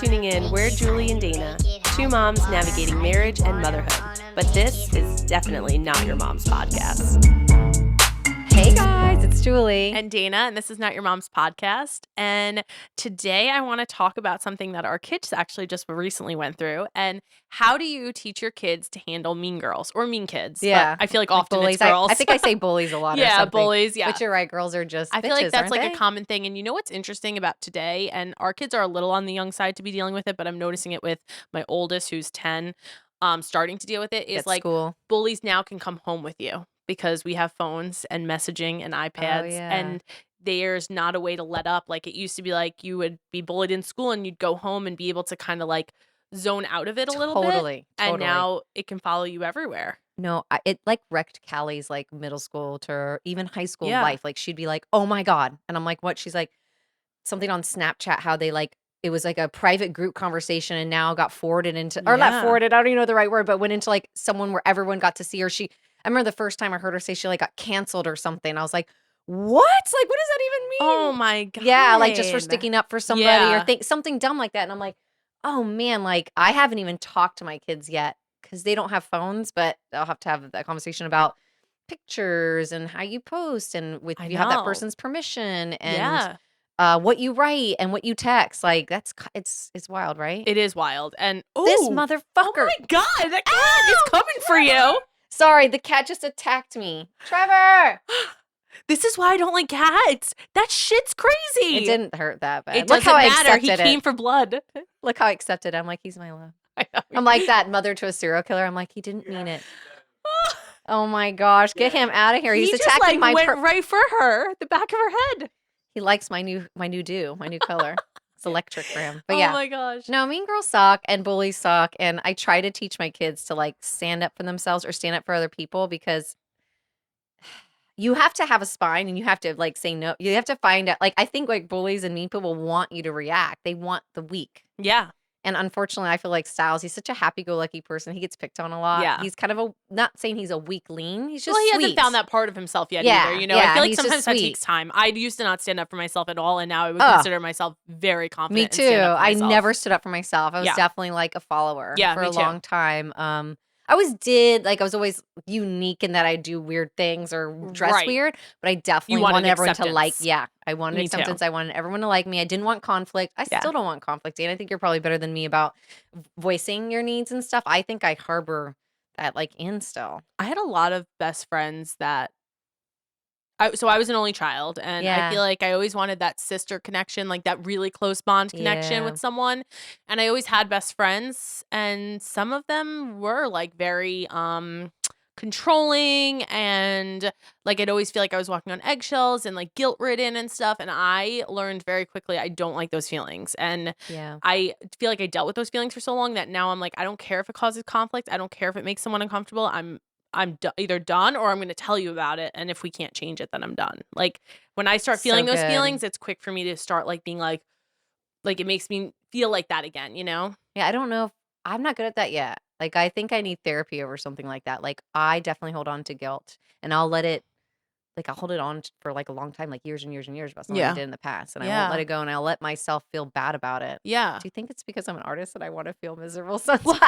tuning in. We're Julie and Dana, two moms navigating marriage and motherhood. But this is definitely not your mom's podcast. Hey guys, it's Julie. And Dana, and this is Not Your Mom's Podcast. And today I want to talk about something that our kids actually just recently went through. And how do you teach your kids to handle mean girls or mean kids? Yeah. But I feel like often bullies. it's girls. I think I say bullies a lot or Yeah, something. bullies, yeah. But you're right, girls are just I bitches, feel like that's like aren't a they? common thing. And you know what's interesting about today? And our kids are a little on the young side to be dealing with it, but I'm noticing it with my oldest, who's 10, starting to deal with it, is At like school. bullies now can come home with you because we have phones and messaging and iPads. Oh, yeah. And there's not a way to let up. Like it used to be like you would be bullied in school and you'd go home and be able to kind of like zone out of it a little bit. Totally. And now it can follow you everywhere. No, it like wrecked Callie's like middle school to even high school Yeah. life. Like she'd be like, "Oh my God." And I'm like, "What?" She's like, something on Snapchat, how they like, it was like a private group conversation and now got forwarded into, or not Yeah. forwarded, I don't even know the right word, but went into like someone where everyone got to see her. I remember the first time I heard her say she like got canceled or something. I was like, what? Like, what does that even mean? Oh my God. Yeah, like just for sticking up for somebody Yeah. or something dumb like that. And I'm like, oh man, like I haven't even talked to my kids yet because they don't have phones, but I'll have to have that conversation about pictures and how you post and with I you have that know. person's permission and Yeah. what you write and what you text. Like it's wild, right? It is wild. And This ooh, motherfucker. oh my God, that cat is coming for you. Sorry, the cat just attacked me. Trevor! This is why I don't like cats. That shit's crazy. It didn't hurt that bad. It Look doesn't how I matter. He accepted came it. for blood. Look how I accepted it. I'm like, he's my love. I know. I'm like that mother to a serial killer. I'm like, he didn't mean it. Oh my gosh, get him out of here. He's He just attacking like my went right for her, the back of her head. He likes my new color. It's electric for him. But Oh yeah. my gosh. No, mean girls suck and bullies suck. And I try to teach my kids to like stand up for themselves or stand up for other people because you have to have a spine and you have to like say no. You have to find out. Like I think like bullies and mean people want you to react. They want the weak. Yeah. And unfortunately, I feel like Styles, he's such a happy-go-lucky person. He gets picked on a lot. Yeah. He's kind of not saying he's a weak lean. He's just Well, he sweet. hasn't found that part of himself yet Yeah, either. You know, yeah, I feel like he's just sometimes that sweet. takes time. I used to not stand up for myself at all, and now I would Ugh. consider myself very confident. Me and stand too. up for I myself. never stood up for myself. I was Yeah. definitely like a follower Yeah, for me a too. long time. I was always unique in that I do weird things or dress Right. weird, but I definitely wanted wanted everyone to like. acceptance. Yeah, I wanted Me too. acceptance. I wanted everyone to like me. I didn't want conflict. I Yeah. still don't want conflict, and I think you're probably better than me about voicing your needs and stuff. I think I harbor that like in still. I had a lot of best friends that so I was an only child, and I Yeah. feel like I always wanted that sister connection, like that really close bond connection Yeah. with someone. And I always had best friends, and some of them were like very controlling, and like I'd always feel like I was walking on eggshells and like guilt ridden and stuff. And I learned very quickly I don't like those feelings. And Yeah. I feel like I dealt with those feelings for so long that now I'm like, I don't care if it causes conflict. I don't care if it makes someone uncomfortable. I'm either done or I'm going to tell you about it. And if we can't change it, then I'm done. Like when I start So feeling those good. feelings, it's quick for me to start like being like it makes me feel like that again, you know? Yeah, I don't know if I'm not good at that yet. Like, I think I need therapy over something like that. Like, I definitely hold on to guilt and I'll let it, like, I'll hold it on for like a long time, like years and years and years about something I Yeah. did in the past. And I Yeah. won't let it go and I'll let myself feel bad about it. Yeah. Do you think it's because I'm an artist that I want to feel miserable sometimes?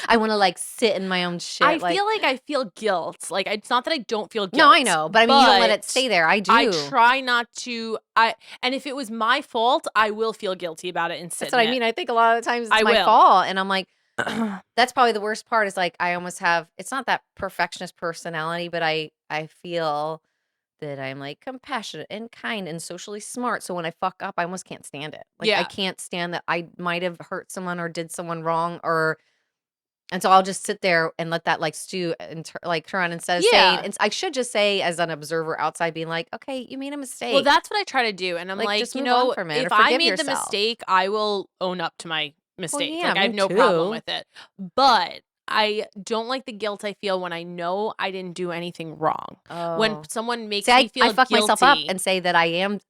I want to like sit in my own shit. I feel like I feel guilt. Like it's not that I don't feel guilt. no, I know, but I mean, you don't let it but stay there. I do. I try not to. And if it was my fault, I will feel guilty about it and sit. That's what in I it. mean. I think a lot of the times it's I my will. fault. And I'm like, that's probably the worst part is like, I almost have, it's not that perfectionist personality, but I feel that I'm like compassionate and kind and socially smart. So when I fuck up, I almost can't stand it. Like I Yeah. can't stand that I might have hurt someone or did someone wrong and so I'll just sit there and let that like stew and like turn on instead of saying, Yeah. and I should just say as an observer outside being like, okay, you made a mistake. Well, that's what I try to do, and I'm Like, like, just you move on know, from it or if I forgive made the yourself. mistake, I will own up to my mistake. yeah, like I have me no problem too. with it. But I don't like the guilt I feel when I know I didn't do anything wrong. When Oh. someone makes See, me feel I fuck guilty, myself up and say that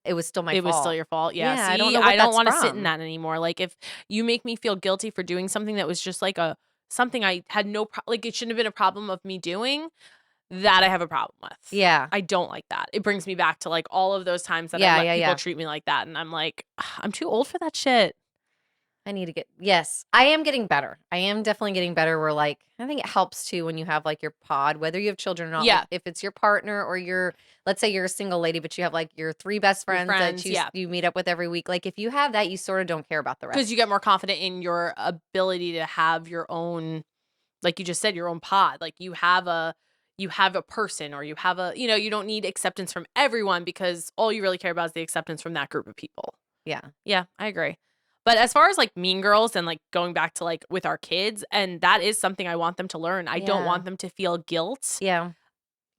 it was still my it fault. was still your fault. Yeah. Yeah, See, I don't know what I don't that's want to sit in from. that anymore. Like if you make me feel guilty for doing something that was just like something I had no like it shouldn't have been a problem of me doing, that I have a problem with. Yeah. I don't like that. It brings me back to like all of those times that Yeah, I let yeah, people yeah. treat me like that, and I'm like, I'm too old for that shit. I need to get yes, I am getting better. I am definitely getting better where, like I think it helps too when you have, like, your pod, whether you have children or not, like, Yeah, if it's your partner or you're let's say you're a single lady, but you have, like, your 3 best your friends that friends, yeah. you meet up with every week, like, if you have that, you sorta don't care about the Because rest. you get more confident in your ability to have your own, like you just said, your own pod. Like you have a person, or you have a, you don't need acceptance from everyone, because all you really care about is the acceptance from that group of people. Yeah. Yeah, I agree. But as far as like Mean Girls and like going back to like with our kids, and that is something I want them to learn. I don't Yeah. want them to feel guilt. Yeah.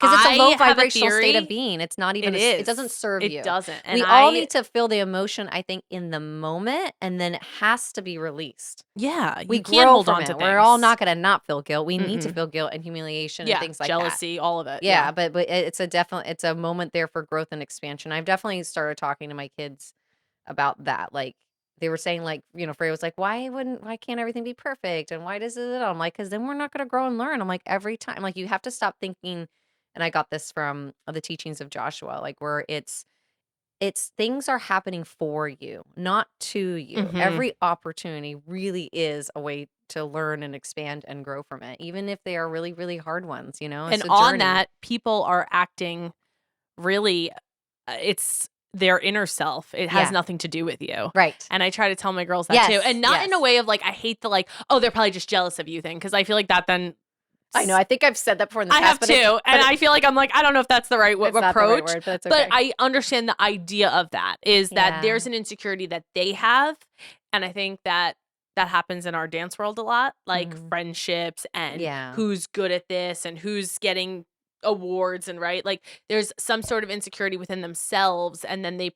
'Cause it's a low I have a vibrational state of theory. being. It's not even It a s it doesn't is. serve It you. doesn't. And We all need to feel the emotion, I think, in the moment, and then it has to be released. yeah, We you can't grow hold from on to it. We're all things. not gonna not feel guilt. We need to Mm-mm. feel guilt and humiliation and Yeah, things like that. jealousy, all of it. Yeah. Yeah, but it's a definitely it's a moment there for growth and expansion. I've definitely started talking to my kids about that. Like they were saying, like, Freya was like, why can't everything be perfect? And why does it? I'm like, because then we're not gonna grow and learn. I'm like, every time, like, you have to stop thinking, and I got this from the teachings of Joshua, like where it's things are happening for you, not to you. Mhm. Every opportunity really is a way to learn and expand and grow from it, even if they are really, really hard ones, And It's a on journey. that, people are acting really, it's their inner self. It has Yeah. nothing to do with you. Right. And I try to tell my girls that too. Yes. And not in a Yes. way of like, I hate the like, oh, they're probably just jealous of you thing. Cause I feel like that then I know. I think I've said that before in the I have past, too. And I feel like I'm like, I don't know if that's the right it's not the right approach, word, but it's but okay. I understand the idea of that is that Yeah. there's an insecurity that they have. And I think that that happens in our dance world a lot, like Mhm. friendships and Yeah. who's good at this and who's getting awards, and right. Like there's some sort of insecurity within themselves. And then they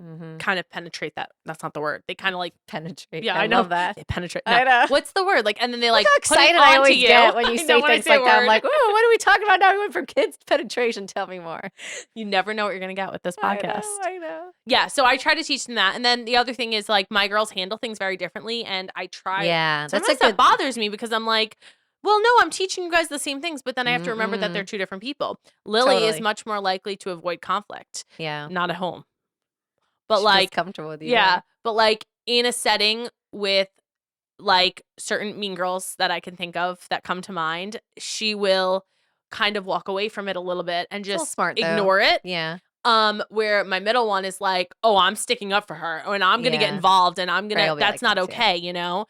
Mhm. kind of penetrate that. That's not the word. They kind of like, Penetrate. yeah, I I know. love that. They penetrate. No, I know. what's the word? Like, and then they Look like how put it excited I onto always you. get when you I know say when I things say a like that. I'm word. like, "Oh, what are we talking about now? We went from kids to penetration. Tell me more." You never know what you're going to get with this I podcast. know. I know. Yeah, so I try to teach them that. And then the other thing is like my girls handle things very differently, and I try Yeah, that's a sometimes that good. bothers me because I'm like, well, no, I'm teaching you guys the same things, but then I have to remember that they're Mm-mm. two different people. Lily is Totally. much more likely to avoid conflict, Yeah. not at home. But She feels like, comfortable with you, yeah. yeah, but like in a setting with like certain Mean Girls that I can think of that come to mind, she will kind of walk away from it a little bit and It's a little just smart though. ignore it. Yeah. Where my middle one is like, "Oh, I'm sticking up for her, and I'm gonna get Yeah. involved, and I'm Freya gonna will be that's like not that too. okay."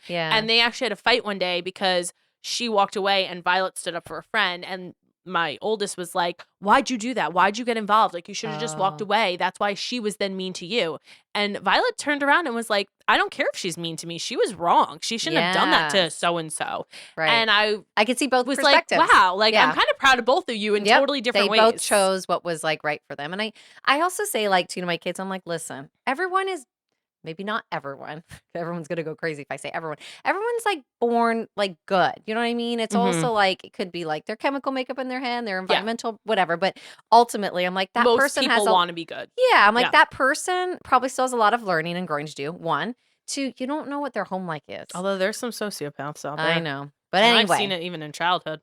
Yeah. And they actually had a fight one day because she walked away and Violet stood up for a friend, and my oldest was like, "Why'd you do that? Why'd you get involved? Like, you should have just walked Oh, away. That's why she was then mean to you." And Violet turned around and was like, "I don't care if she's mean to me. She was wrong. She shouldn't have done that to yes. so and so." Right. And I I could see both was like, perspectives. "Wow, like I'm Yeah. kind of proud of both of you in Yep. totally They different both ways." chose what was, like, right for them, and I also say, like, to my kids, I'm like, "Listen, everyone is" maybe not everyone. Everyone's gonna go crazy if I say everyone. Everyone's, like, born, like, good, you know what I mean? It's Mhm. also, like, it could be, like, their chemical makeup in their head, their Yeah. environmental whatever, but ultimately, I'm like, that Most person has people a want to be good. yeah, I'm like, Yeah. that person probably still has a lot of learning and growing to do, 1. 2, you don't know what their home like is. Although there's some sociopaths out I there, know. But and I've seen anyway, it even in childhood.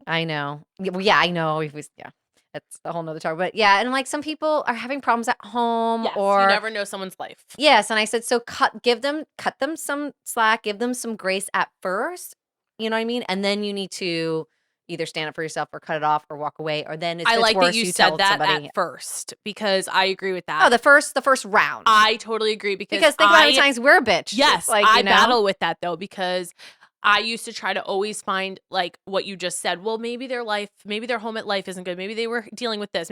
I know. Yeah, I know. Yeah. That's a whole nother topic. But yeah, and like some people are having problems at home Yes, you or never know someone's life. yes, and I said, so cut them some slack, give them some grace at first. You know what I mean? And then you need to either stand up for yourself or cut it off or walk away. Or then if I it's like that worse, you you said tell that at somebody. first because I agree with Oh, that. the first round. I totally agree because Because think about how many times we're a bitch. It's yes, like, I battle with that though because I used to try to always find like what you just said. Well, maybe their home at life isn't good. Maybe they were dealing with this.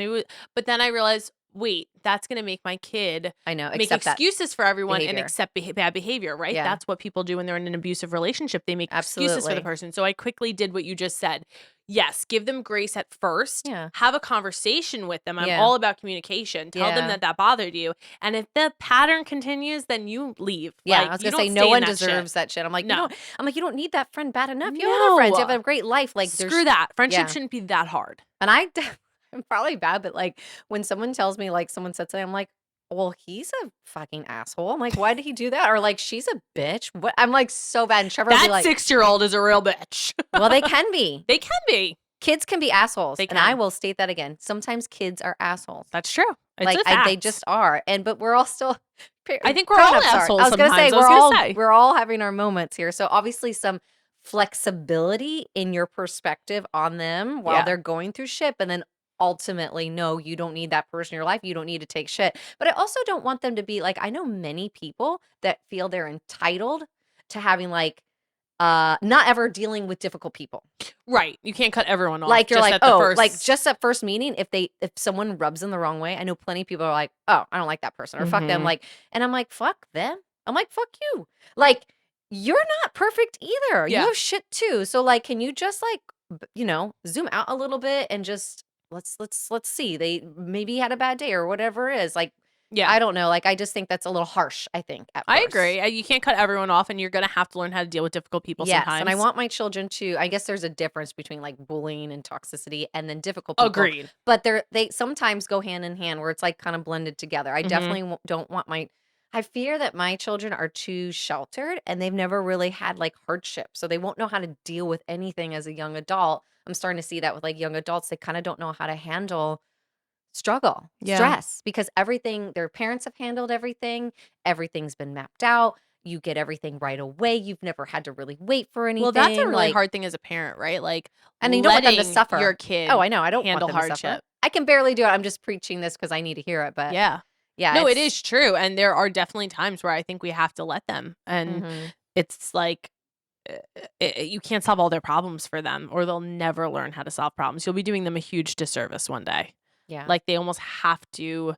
But then I realized, wait, that's going to make my kid I know, make accept that excuses for everyone and behavior. accept bad behavior, right? Yeah, That's what people do when they're in an abusive relationship. They make excuses for the absolutely. person. So I quickly did what you just said. Yes, give them grace at first. Yeah. Have a conversation with them. I'm Yeah. all about communication. Tell them Yeah. that that bothered you. And if the pattern continues, then you leave. Yeah, I Like, was you gonna say don't no stay in one that shit. deserves that shit. No. You don't need that friend bad enough. You have other friends. You have No. a great life. Like Screw there's that. Friendship yeah. shouldn't be that hard. And I'm probably bad, but like when someone tells me like someone said something, I'm like, well, he's a fucking asshole. I'm like, why did he do that? Or like she's a bitch. What I'm like so bad. And Trevor will be That like, 6-year-old is a real bitch. well, they can be. They can be. Kids can be assholes. They And I can. will state that again. Sometimes kids are assholes. That's true. It's Like, a they fact. just are, but we're all still I think we're all grown-ups are. I assholes was gonna say, sometimes. I was gonna say. we're all having our moments here, so obviously some flexibility in your perspective on them while Yeah. they're going through shit, but then ultimately, no, you don't need that person in your life, you don't need to take shit, but I also don't want them to be like I know many people that feel they're entitled to having, like, not ever dealing with difficult people. Right. You can't cut everyone off Like, you're just like, at the "Oh," like, first. just at first meeting, if someone rubs them the wrong way, I know plenty of people are like, "Oh, I don't like that person," or "Fuck them," Mhm. like and I'm like, "Fuck them." I'm like, "Fuck you." Like, you're not perfect either. You Yeah. have shit too. So, like, can you just, like, zoom out a little bit and just let's see. They maybe had a bad day or whatever it is. Like, Yeah. I don't know. Like, I just think that's a little harsh, I think, at I first. agree. You can't cut everyone off, and you're gonna have to learn how to deal with difficult people Yes, and I sometimes. want my children to I guess there's a difference between, like, bullying and toxicity and then difficult people, Agreed. but they sometimes go hand in hand where it's, like, kinda blended together. I Mhm. definitely don't want my I fear that my children are too sheltered and they've never really had, like, hardship, so they won't know how to deal with anything as a young adult. I'm starting to see that with, like, young adults, they kinda don't know how to handle struggle, Yeah. stress, because everything their parents have handled everything, everything's been mapped out, you get everything right away, you've never had to really wait for Well, that's a anything, really like hard thing as a parent, right? Like, and you don't want them to letting your suffer. Oh, kid I know, I don't want handle them to suffer. hardship. I can barely do it, I'm just preaching this because I need to hear it, but Yeah. yeah, No, it it's is true, and there are definitely times where I think we have to let them, and mhm, it's like, you can't solve all their problems for them, or they'll never learn how to solve problems. You'll be doing them a huge disservice one day. yeah, Like, they almost have to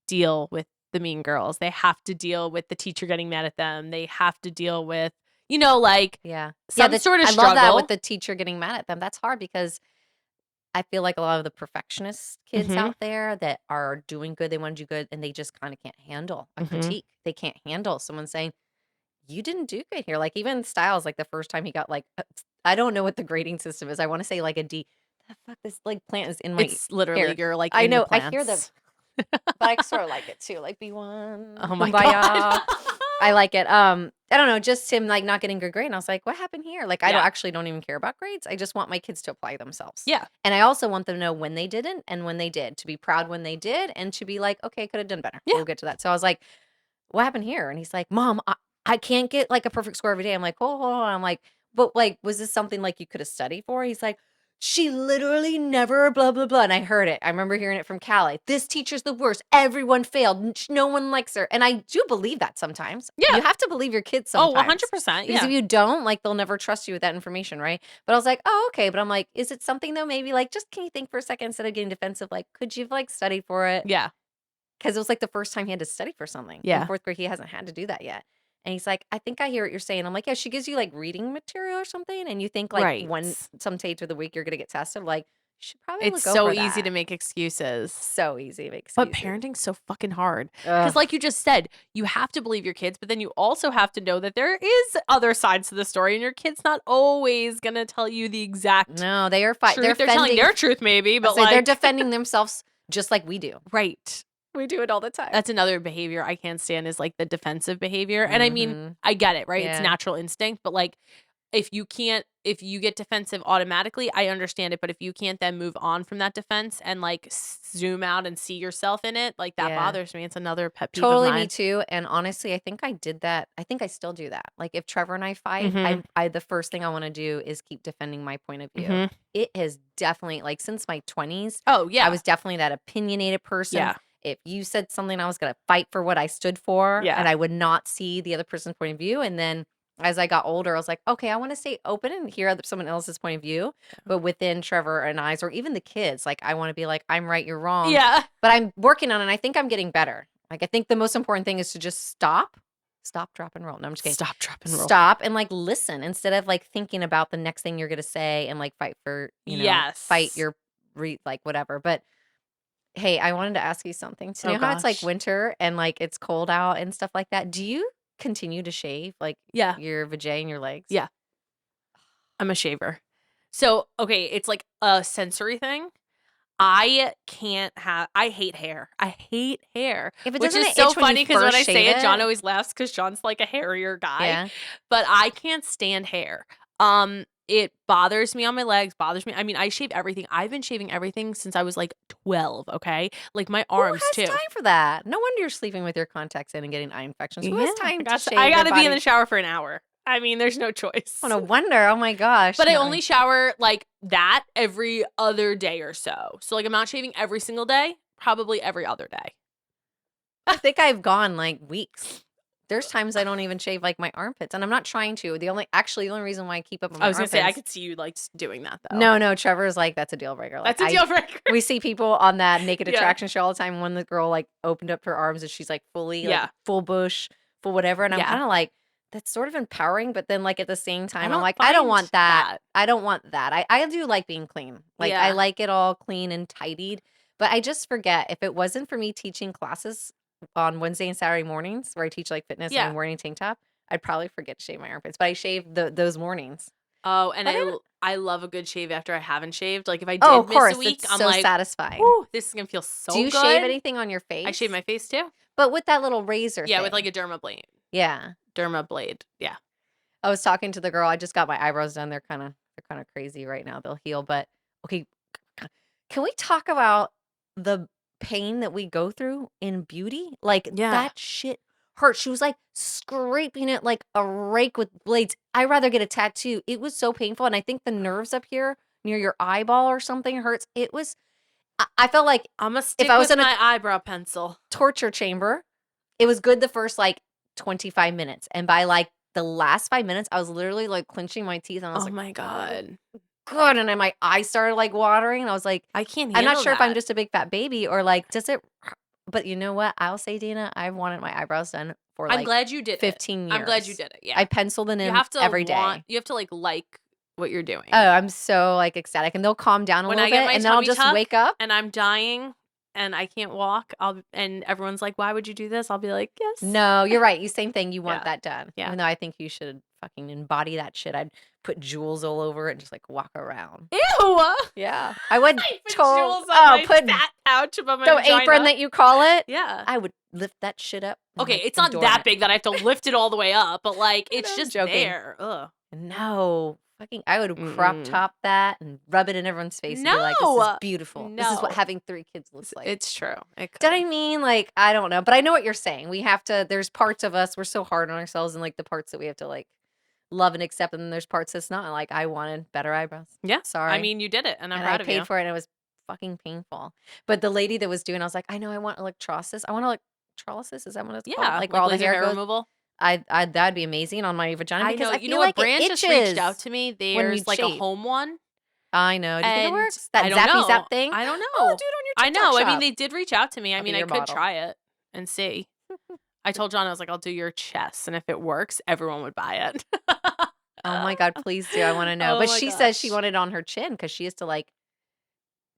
deal with the mean girls. They have to deal with the teacher getting mad at them. They have to deal with, like, yeah. Yeah, some the sort of I love that with struggle. the teacher getting mad at them, that's hard because I feel like a lot of the perfectionist kids Mhm, out there that are doing good, they wanna do good, and they just kinda can't handle a mhm. critique. They can't handle someone saying, "You didn't do good here." Like, even Styles, like, the first time he got, like, I don't know what the grading system is, I wanna say, like, a D. The fuck, this, like, plant is in my It's literally hair. you're, like, I into know, I hear them, plants. but I sorta like it too, like, "B1, Oh my god. kumbaya." I like it, I don't know, just him, like, not getting good grade, and I was like, "What happened here?" Like, I Yeah. don't even care about grades, I just want my kids to apply themselves. Yeah. And I also want them to know when they didn't and when they did, to be proud when they did, and to be like, "Okay, coulda done better." Yeah. We'll get to that. So I was like, "What happened here?" And he's like, "Mom, I can't get, like, a perfect score every day." I'm like, hold on." I'm like, "But, like, was this something, like, you coulda studied for?" He's like, "She literally never blah, blah, blah." And I heard it. I remember hearing it from Callie. "This teacher's the worst. Everyone failed. No one likes her." And I do believe that sometimes. You Yeah. have to believe your kids Oh, sometimes, 100%, because if yeah. you don't, like, they'll never trust you with that information, right? But I was like, "Oh, okay." But I'm like, "Is it something though, maybe, like, just can you think for a second instead of getting defensive, like, could you have, like, studied for it?" Yeah. 'Cause it was, like, the first time he had to study for something. In Yeah. 4th grade, he hasn't had to do that yet. And he's like, "I think I hear what you're saying." I'm like, "Yeah, she gives you, like, reading material or something, and you think, like, Right. some days of the week you're gonna get tested, like, you should probably It's look so over easy to that." make excuses. So easy to make But excuses. parenting's so fucking hard. Because, Ugh. like you just said, you have to believe your kids, but then you also have to know that there is other sides to the story, and your kid's not always gonna tell you the exact No, they're truth. They're telling fending their truth maybe, I but, say they're like defending themselves just like we do. right. We do it all the time. That's another behavior I can't stand is, like, the defensive behavior, and I mean, Mhm. I get it, right? It's Yeah. natural instinct, but, like, if you get defensive automatically, I understand it, but if you can't then move on from that defense and, like, zoom out and see yourself in it, like, that Yeah. bothers me. It's another pet peeve of Totally, me mine. too, and honestly, I think I did that I think I still do that. Like, if Trevor and I fight, Mhm. I the first thing I wanna do is keep defending my point of view. Mhm. It has definitely like, since my 20s, Oh, I yeah. was definitely that opinionated person. Yeah. If you said something, I was gonna fight for what I stood for, Yeah. and I would not see the other person's point of view, and then as I got older, I was like, "Okay, I wanna stay open and hear someone else's point of view," but within Trevor and I's or even the kids, like, I wanna be like, "I'm right, you're wrong." Yeah. But I'm working on it, and I think I'm getting better. Like, I think the most important thing is to just stop, drop, and roll. No, I'm just kidding. Stop, drop, and roll. Stop and, like, listen instead of, like, thinking about the next thing you're gonna say and, like, fight for, fight Yes. your like, whatever. But, hey, I wanted to ask you something. So, you Oh know how it's, like, gosh. winter and, like, it's cold out and stuff like that? Do you continue to shave, like, Yeah. your vajay and your legs? Yeah. I'm a shaver. So, okay, it's like a sensory thing. I hate hair. I hate hair, If it which doesn't is it so itch when you funny because when first I shave say it, John it? always laughs because John's like a hairier guy, Yeah. but I can't stand hair. it bothers me on my legs, bothers me. I mean, I shave everything. I've been shaving everything since I was like 12, okay? Like my Who arms has too. time for that? No wonder you're sleeping with your contacts in and getting eye infections. Who Yeah, has time to I shave their gotta be in body? the shower for an hour. I mean, there's no Oh, choice. no wonder. Oh my gosh. But I No. only shower like that every other day or so. So like I'm not shaving every single day, probably every other day. I think I've gone like weeks. There's times I don't even shave like my armpits, and I'm not trying to. The only reason why I keep up with I my was gonna say I armpits. could see you like doing that though. No, Trevor's like, that's a deal breaker. Like, That's a deal breaker. we see people on that Naked Yeah. Attraction show all the time. When the girl like opened up her arms and she's like fully, like Yeah. full bush, full whatever, and I'm Yeah. kind of like, that's sort of empowering, but then like at the same time, I'm don't like, I don't find want that. that. I don't want that. I do like being clean. Like I Yeah. like it all clean and tidied. But I just forget, if it wasn't for me teaching classes on Wednesday and Saturday mornings where I teach like fitness and Yeah. I'm wearing a tank top, I'd probably forget to shave my armpits. But I shave those mornings. Oh, and But I love a good shave after I haven't shaved. Like if I Oh, did of miss course. a week, It's I'm so like, satisfying. whew, this is gonna feel so Do you good. shave anything on your face? I shave my face too. But with that little razor Yeah, thing. with like a derma blade. Yeah. Derma blade. Yeah. I was talking to the girl. I just got my eyebrows done. They're kind of crazy right now. They'll heal, but okay. Can we talk about the pain that we go through in beauty? Like Yeah. that shit hurt. She was like scraping it like a rake with blades. I'd rather get a tattoo. It was so painful, and I think the nerves up here near your eyeball or something hurts. It was. I felt like I'm gonna stick I was with in a my eyebrow pencil. torture chamber. It was good the first like 25 minutes, and by like the last 5 minutes, I was literally like clenching my teeth, and I was Oh like, my god. good. And then my eyes started like watering, and I was like, I can't I'm handle not sure if I'm that. just a big fat baby or like, does it? But you know what? I'll say, Dana, I've wanted my eyebrows done for I'm like glad you did 15 it. years. I'm glad you did it. Yeah. I pencil them You in have to every day. You have to like what you're doing. Oh, I'm so like ecstatic, and they'll calm down a When little I get bit, my and then I'll tummy just tuck wake up. and I'm dying and I can't walk, and everyone's like, "Why would you do this?" I'll be like, "Yes." No, you're right. You same thing. You want Yeah. that done. Yeah. Even though I think you should fucking embody that shit. I'd put jewels all over it and just like walk around. Ew. Yeah, I would. I put tol- jewels on my put fat pouch above my the vagina. apron that you call it. Yeah. I would lift that shit up. and, Okay, like, it's not adorn that it. big that I have to lift it all the way up, but like I it's know, I'm just joking. there. Ugh. No, fucking, I would crop Mm-mm. top that and rub it in everyone's face and be like, "This is No. beautiful. This is what No. having 3 kids looks like." It's true. It Do you know could. what I mean? Like, I don't know, but I know what you're saying. We have to. There's parts of us we're so hard on ourselves, and like the parts that we have to like love and accept, and then there's parts that's not. Like, I wanted better eyebrows. Yeah. Sorry. I mean, you did it, and I'm and proud I of paid you. for it, and it was fucking painful. But the lady that was doing, I was like, I know I want electrolysis. I want electrolysis. Is that what it's called? Yeah, Like where all the laser hair goes. removal. That'd be amazing on my vagina I because know. I You feel know what? like it Brand just itches. reached out to me. you There's like a shave. home one. I know. Do you think it And works? That I don't zappy know. zap thing? I don't know. Oh, do it on your I TikTok know. I mean, shop. they did reach out to me. I I'll be mean, I your could model. try it and see. I told John, I was like, I'll do your chest, and if it works, everyone would buy it. Oh my God, please do. I want to know. Oh But my she says she gosh. wanted it on her chin because she has to like.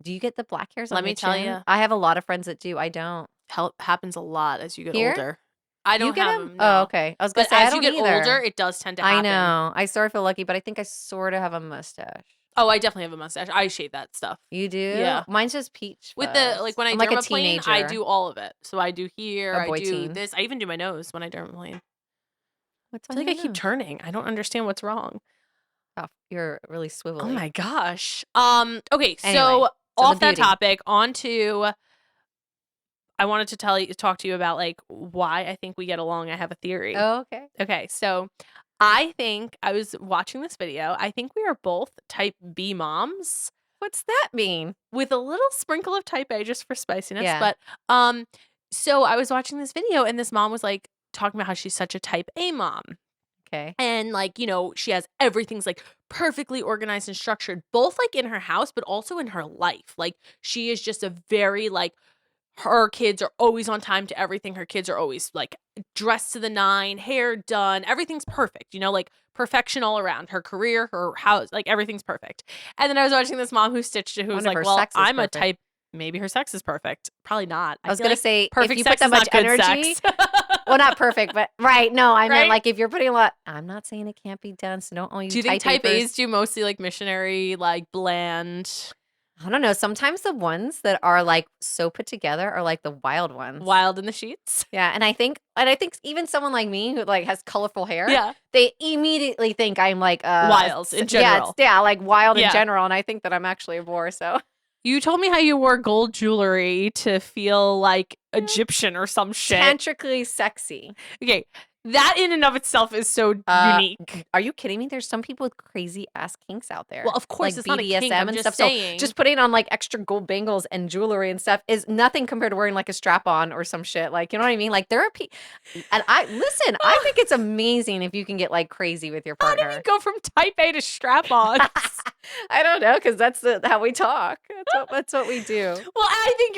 Do you get the black hairs on Let your me tell chin? ya. I have a lot of friends that do. I don't. Happens a lot as you get Here? older. I You don't get have them? them. Oh, No. okay. I was gonna But say I as you don't get either. older, it does tend to I happen. know. I sort of feel lucky, but I think I sort of have a mustache. Oh, I definitely have a mustache. I shave that stuff. You do? Yeah. Mine's just peach With the fuzz. like when I I'm like a dermaplane, I teenager. do all of it. So I do here, A I boy do teen. this. I even do my nose when I dermaplane. What's I on feel like your I keep nose? turning. I don't understand what's wrong. Oh, you're really swivelly. Oh my gosh. Okay, Anyway, so so the off that beauty. topic, on to I wanted to talk to you about like why I think we get along. I have a theory. Oh, okay. Okay, so I think I was watching this video. I think we are both type B moms What's that mean? with a little sprinkle of type A just for spiciness. Yeah. But so I was watching this video and this mom was like talking about how she's such a type A mom. Okay. And like, you know, she has everything's like perfectly organized and structured, both like in her house, but also in her life. Like she is just a very like her kids are always on time to everything. Her kids are always like dressed to the nine, hair done, everything's perfect, you know, like perfection all around. Her career, her house, like everything's perfect. And then I was watching this mom who stitched it, who was Wonder if like, her well, sex is I'm a perfect. type, maybe her sex is perfect. Probably not. I was feel gonna like say if perfect you put sex that is not much good energy. sex. Well, not perfect, but right. No, I meant Right? like if you're putting a lot. I'm not saying it can't be done, so don't all you Do you think type type A'ers. A's do mostly like missionary, like bland? I don't know. Sometimes the ones that are like so put together are like the wild ones. Wild in the sheets. Yeah, and I think even someone like me who like has colorful hair, Yeah. they immediately think I'm like Wild in yeah, it's general. like wild in Yeah. general, and I think that I'm actually a bore. So You told me how you wore gold jewelry to feel like Egyptian or some shit. tantrically sexy. Okay. That in and of itself is so unique. Are you kidding me? There's some people with crazy ass kinks out there. Well, of course, like it's not a kink. I'm and just stuff. saying. So just putting on like extra gold bangles and jewelry and stuff is nothing compared to wearing like a strap on or some shit. Like, you know what I mean? Like there are people, and I think it's amazing if you can get like crazy with your How partner. do we go from type A to strap-ons? I don't know, because that's how we talk. That's what we do. Well, I think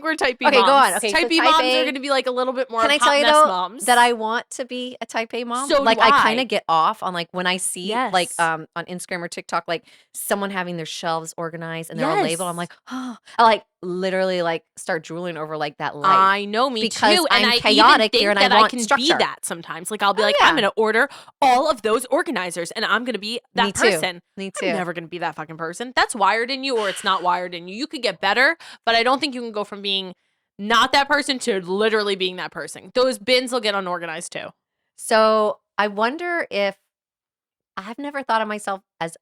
we're type B Okay, moms. go on. Okay, type so B type moms A- are going to be like a little bit more Can I hot tell you mess though moms. that I want to be a type A mom? So do like I kind I. of get off on like when I see like Yes. on Instagram or TikTok like someone having their shelves organized and they're all Yes. labeled. I'm like, oh, I like literally like start drooling over like that life. I know, me Because too. And I'm I chaotic even here think and I that I want can be structure. that sometimes. Like I'll be like, yeah. I'm going to order all of those organizers and I'm going to be that Me too. person. Me too. I'm never going to be that fucking person. That's wired in you or it's not wired in you. You could get better, but I don't think you can go from being not that person to literally being that person. Those bins will get unorganized too. So I wonder if I've never thought of myself as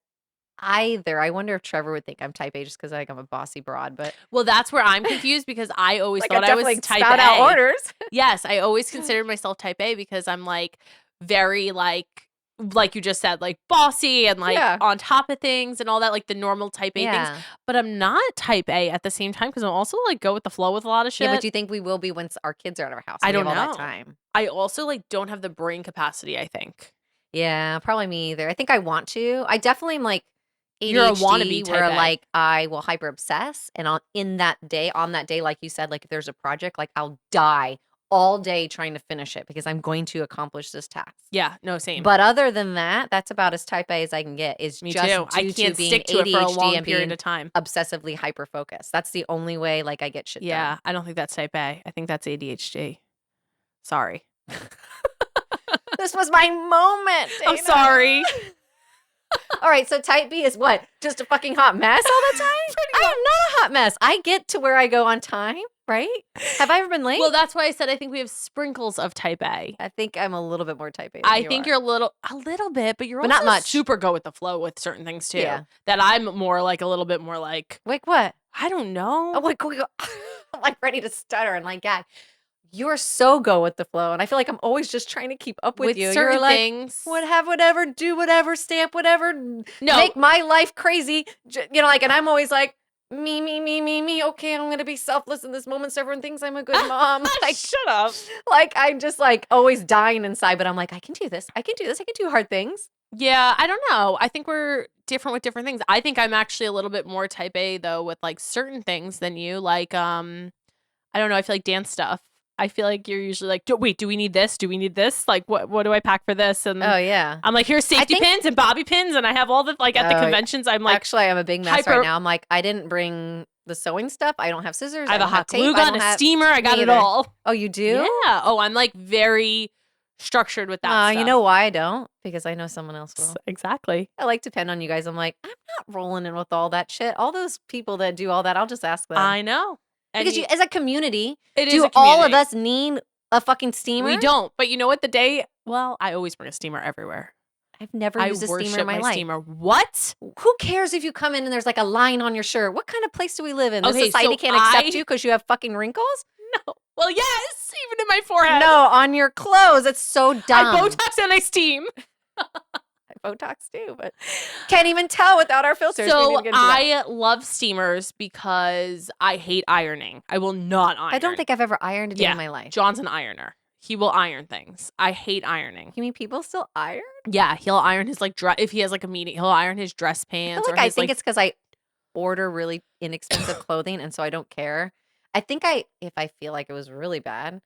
either. I wonder if Trevor would think I'm type A just because like I'm a bossy broad, but Well, that's where I'm confused because I always like thought I was type spout A. out orders. Yes, I always considered myself type A because I'm like very like you just said, like bossy and like Yeah. on top of things and all that, like the normal type A things. But I'm not type A at the same time because I'm also like go with the flow with a lot of shit. Yeah, but do you think we will be once our kids are out of our house? I and we don't have all know. that time. I also like don't have the brain capacity, I think. Yeah, probably me either. I think I want to. I definitely am like ADHD, You're a wannabe where type A. like I will hyper obsess, and on that day, like you said, like if there's a project, like I'll die all day trying to finish it because I'm going to accomplish this task. Yeah, no, same. But other than that, that's about as type A as I can get. Is Me just too. I due can't to being stick to it for a ADHD long and period being of time. obsessively hyper focused. That's the only way like I get shit Yeah, done. I don't think that's type A. I think that's ADHD. Sorry. This was my moment. I'm Dana. sorry. All right, so type B is what? Just a fucking hot mess all the time? I am not a hot mess. I get to where I go on time, right? Have I ever been late? Well, that's why I said I think we have sprinkles of type A. I think I'm a little bit more type A. I think you're a little bit, but you're But also not much. super go with the flow with certain things too. Yeah. That I'm more like a little bit more like, Like what? I don't know. Oh, like, I'm like ready to stutter and like, God, you're so go with the flow. And I feel like I'm always just trying to keep up with you. certain You're like, things. whatever, do whatever, stamp whatever, No. make my life crazy. You know, like, and I'm always like, me. Okay, I'm gonna be selfless in this moment so everyone thinks I'm a good mom. Like, shut up. like I'm just like always dying inside, but I'm like, I can do this. I can do hard things. Yeah, I don't know. I think we're different with different things. I think I'm actually a little bit more type A though with like certain things than you. Like I don't know, I feel like dance stuff. I feel like you're usually like, do we need this? Do we need this? Like what do I pack for this? And Oh yeah. I'm like, here's safety pins and bobby pins and I have all the like at the conventions I'm like actually I'm a big mess right now. I'm like, I didn't bring the sewing stuff. I don't have scissors. I have a hot tape. glue gun, a steamer, I got it either. all. Oh, you do? Yeah. Oh, I'm like very structured with that stuff. You know why I don't? Because I know someone else will. Exactly. I like depend on you guys. I'm like, I'm not rolling in with all that shit. All those people that do all that, I'll just ask them. I know. And Because as a community, it is do a all of community. us need a fucking steamer? We don't. But you know what? I always bring a steamer everywhere. I've never used a steamer in my life. Steamer. What? Who cares if you come in and there's like a line on your shirt? What kind of place do we live in? This Okay, society so can't accept you because you have fucking wrinkles? No. Well, yes, even in my forehead. No, on your clothes. It's so dumb. I Botox and I steam. I Botox too, but can't even tell without our filters. So I love steamers because I hate ironing. I will not iron. I don't think I've ever ironed a day in my life. John's an ironer. He will iron things. I hate ironing. You mean people still iron? Yeah, he'll iron his like dress. If he has like a meeting, he'll iron his dress I pants. feel like I think it's because I order really inexpensive clothing, and so I don't care. I think if I feel like it was really bad,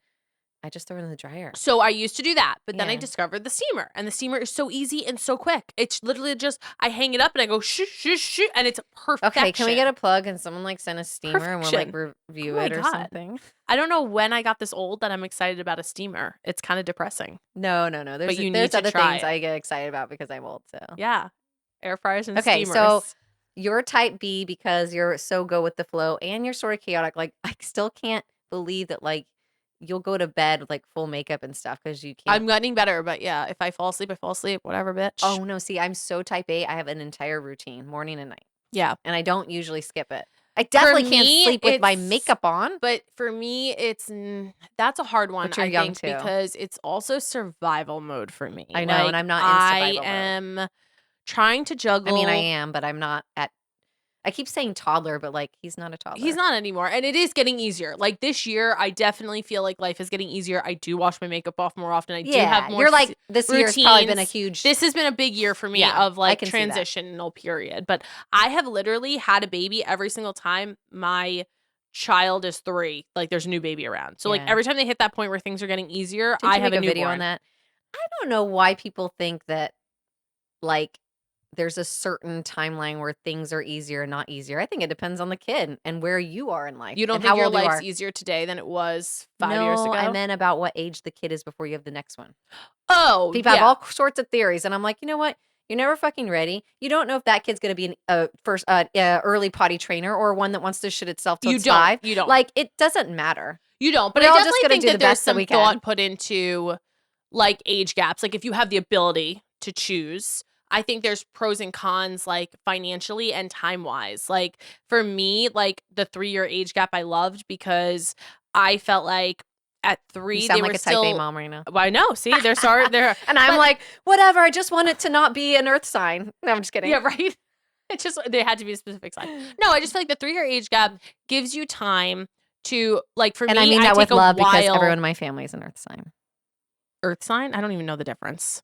I just throw it in the dryer. So I used to do that, but then I Yeah. discovered the steamer, and the steamer is so easy and so quick. It's literally just I hang it up and I go shh, and it's perfect. Okay, can we get a plug and someone like send a steamer and we'll like review Oh my it or God. something? I don't know when I got this old that I'm excited about a steamer. It's kind of depressing. No. There's you need there's to other try things it. I get excited about because I'm old. So Yeah, air fryers and okay, steamers. so you're type B because you're so go with the flow and you're sort of chaotic. Like, I still can't believe that, like, you'll go to bed with, like, full makeup and stuff because you can't. I'm getting better, but yeah, if I fall asleep, I fall asleep. Whatever, bitch. Oh, no, see, I'm so type A, I have an entire routine, morning and night, Yeah. and I don't usually skip it. I For definitely can't me, sleep with my makeup on, but for me, that's a hard one, but you're I young think, too. because it's also survival mode for me. I know, and Like, I'm not in I survival mode. am trying to I mean, I juggle. am, but I'm not at I keep saying toddler, but, like, he's not a He's toddler. not anymore, and it is getting easier. Like, this year, I definitely feel like life is getting easier. I do wash my makeup off more often. I do have Yeah, more you're like this year's probably been a routines. huge. This has been a big year for me Yeah, of, I like, can see that. transitional period, but I have literally had a baby every single time my child is 3, like, there's a new baby around. So, like, Yeah. every time they hit that point where things are getting easier, Didn't I you have make a a video on newborn. that? I don't know why people think that, like, there's a certain timeline where things are easier and not easier. I think it depends on the kid and where you are in life You don't and think how your old you life's are. easier today than it was 5 years No, I ago? meant about what age the kid is before you have the next one. Oh, People have yeah. all sorts of theories, and I'm like, you know what? You're never fucking ready. You don't know if that kid's gonna be an first early potty trainer or one that wants to shit itself till You it's don't, 5. you don't. Like, it doesn't matter. You don't, but I We're all just definitely gonna think do the that there's best that some we can. thought put into, like, age gaps. Like, if you have the ability to choose, I think there's pros and cons, like, financially and time-wise. Like, for me, like, the 3-year age gap I loved because I felt like at You 3, sound they like were a type A still. mom right now. Well, I know, see, they're sorry, they're And I'm but like, whatever. I just want it to not be an earth sign. No, I'm just kidding. yeah, right? It's just they had to be a specific sign. No, I just feel like the 3-year age gap gives you time to, like, for And I me, mean I that take with a love because while. everyone in my family is an earth sign. Earth sign? I don't even know the difference.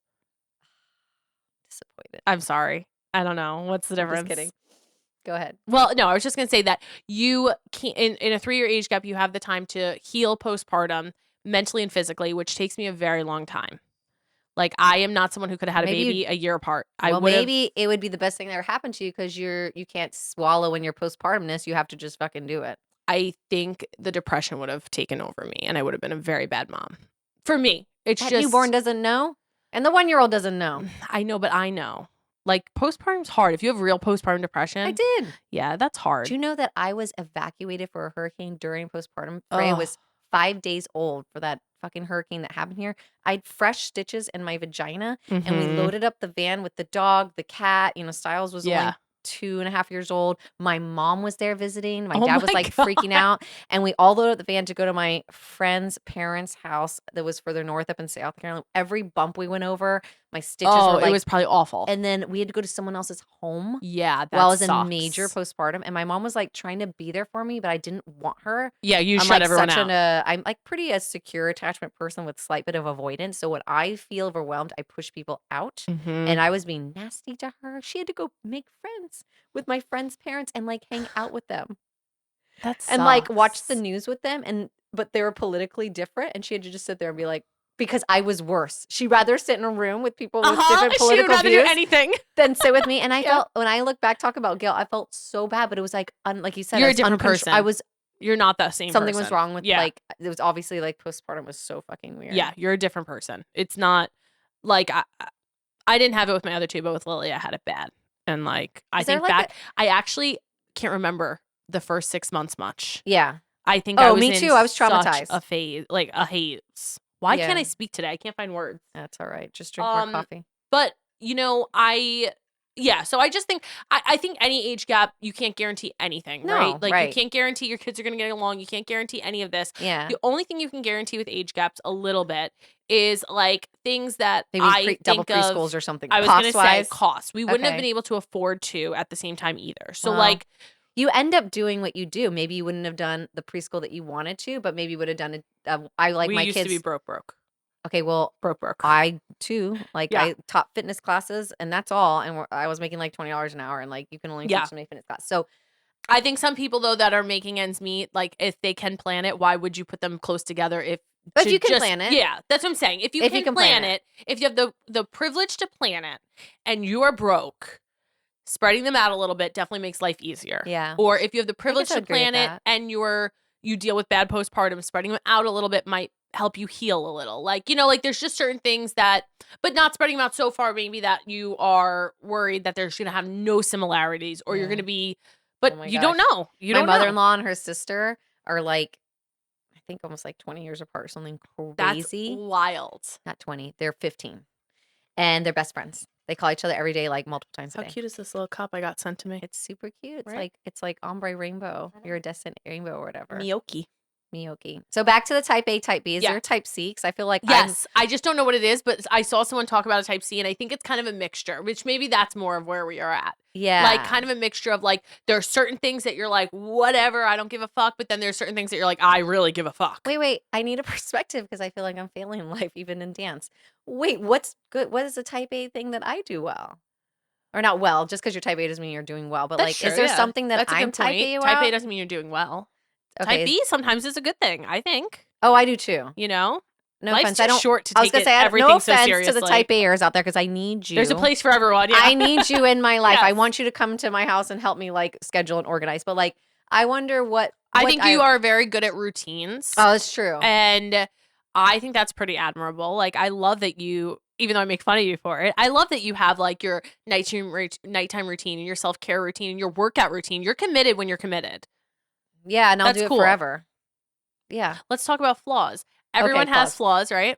Disappointed. I'm sorry. I don't know. What's the I'm just difference? kidding. Go ahead. Well, no, I was just gonna say that you can't in a 3-year age gap, you have the time to heal postpartum mentally and physically, which takes me a very long time. Like, I am not someone who could have had a Maybe you baby a year apart. I well, would have. maybe it would be the best thing that ever happened to you because you can't swallow in your postpartumness. You have to just fucking do it. I think the depression would have taken over me, and I would have been a very bad mom. For me, it's That newborn just. doesn't know, and the 1-year-old doesn't know. I know, but I know. Like, postpartum's hard. If you have real postpartum I depression, did. yeah, that's hard. Do you know that I was evacuated for a hurricane during postpartum? Freya Oh, was 5 days old for that fucking hurricane that happened here. I had fresh stitches in my vagina, and we mhm. loaded up the van with the dog, the cat. Styles was only Yeah. 2.5 years old. My mom was there visiting. My Oh dad my was like god. freaking out, and we all loaded up the van to go to my friend's parents' house that was further north up in South Carolina. Every bump we went over, my stitches Oh, were it like, was probably awful. and then we had to go to someone else's home Yeah, while that I was in major sucks. postpartum, and my mom was, like, trying to be there for me, but I didn't want her. Yeah, you shut everyone out. I'm, like, pretty a secure attachment person with slight bit of avoidance, so when I feel overwhelmed, I push people out, and Mhm. I was being nasty to her. She had to go make friends with my friends' parents and, like, hang out with them That and, like, watch the sucks. news with them, but they were politically different, and she had to just sit there and be like because I was worse. She'd rather sit in a room with people with Uh-huh, different she would political rather do views anything. than sit with me, and I Yeah. felt when I look back, talk about guilt, I felt so bad, but it was like like you said, I You're a was different I person. was You're not that same something was person. wrong with, Yeah. like it was obviously, like, postpartum was so fucking weird. Yeah, you're a different person. It's not like I didn't have it with my other 2, but with Lily, I had it bad. And, like, I Is there, think like, a back, I actually can't remember the first 6 months much. yeah. I think I Oh, was me in too, I was such traumatized. a phase, like, a haze. Why can't Yeah. I speak today? I can't find words. That's alright, just drink more Um, coffee. but, yeah, so I just think I think any age gap, you can't guarantee anything, right? No, Like, you right. can't guarantee your kids are gonna get along, you can't guarantee any of this. Yeah. The only thing you can guarantee with age gaps a little bit is, like, things that Maybe I double think of. preschools or something, I was gonna say cost-wise. cost. We wouldn't have been Okay. able to afford to at the same time either. So, Well, like, you end up doing what you do. Maybe you wouldn't have done the preschool that you wanted to, but maybe you would have done it I like we my used to be kids. broke. Okay, well, Broke. I too, like, Yeah. I taught fitness classes, and that's all, and I was making, like, $20 an hour, and, like, you can only Yeah. teach so many fitness class. So, I think some people, though, that are making ends meet, like, if they can plan it, why would you put them close together if if to you can just plan it, yeah, that's what I'm saying. If you if you can can plan plan it. it, if you have the privilege to plan it and you are broke, spreading them out a little bit definitely makes life easier. Yeah. Or if you have the I guess privilege I to would agree with plan it that. and you deal with bad postpartum, spreading them out a little bit might help you heal a little. Like, like there's just certain things that, but not spreading them out so far, maybe that you are worried that there's going to have no similarities or you're going Yeah. to be, Oh but my you don't gosh. know. You My don't know. mother-in-law and her sister are like, I think almost like 20 years apart, something That's crazy. wild. Not 20, they're 15. And they're best friends. They call each other every day, like multiple times a How day. cute is this little cup I got sent to me? It's super cute. Right? It's like ombre rainbow, iridescent rainbow or whatever. Miyoki. Miyoki. So back to the type A, type B. Is there a type C? Because I feel like Yes. I just don't know what it is, but I saw someone talk about a type C and I think it's kind of a mixture, which maybe that's more of where we are at. Like kind of a mixture of like, there are certain things that you're like, whatever, I don't give a fuck. But then there's certain things that you're like, I really give a fuck. Wait. I need a perspective because I feel like I'm failing in life, even in dance. Wait, what's good? What is a type A thing that I do well? Or not well, just because you're type A doesn't mean you're doing well. But That's like, true, is there yeah. something that That's a I'm good type point. A Type A about? doesn't mean you're doing well. Okay. Type B sometimes is a good thing, I think. Oh, I do too. No Life's offense. I Too don't. short to I was take gonna say everything no so offense seriously. to the type A'ers out there because I need you. There's a place for everyone. Yeah, I need you in my life. I Yes. want you to come to my house and help me like schedule and organize. But like, I wonder what I think you are very good at routines. Oh, it's true. And I think that's pretty admirable. Like, I love that you, even though I make fun of you for it, I love that you have like your nighttime routine and your self-care routine and your workout routine. You're committed when you're committed. Yeah, and I'll That's do it cool. forever. Yeah. Let's talk about flaws. Everyone has flaws, right?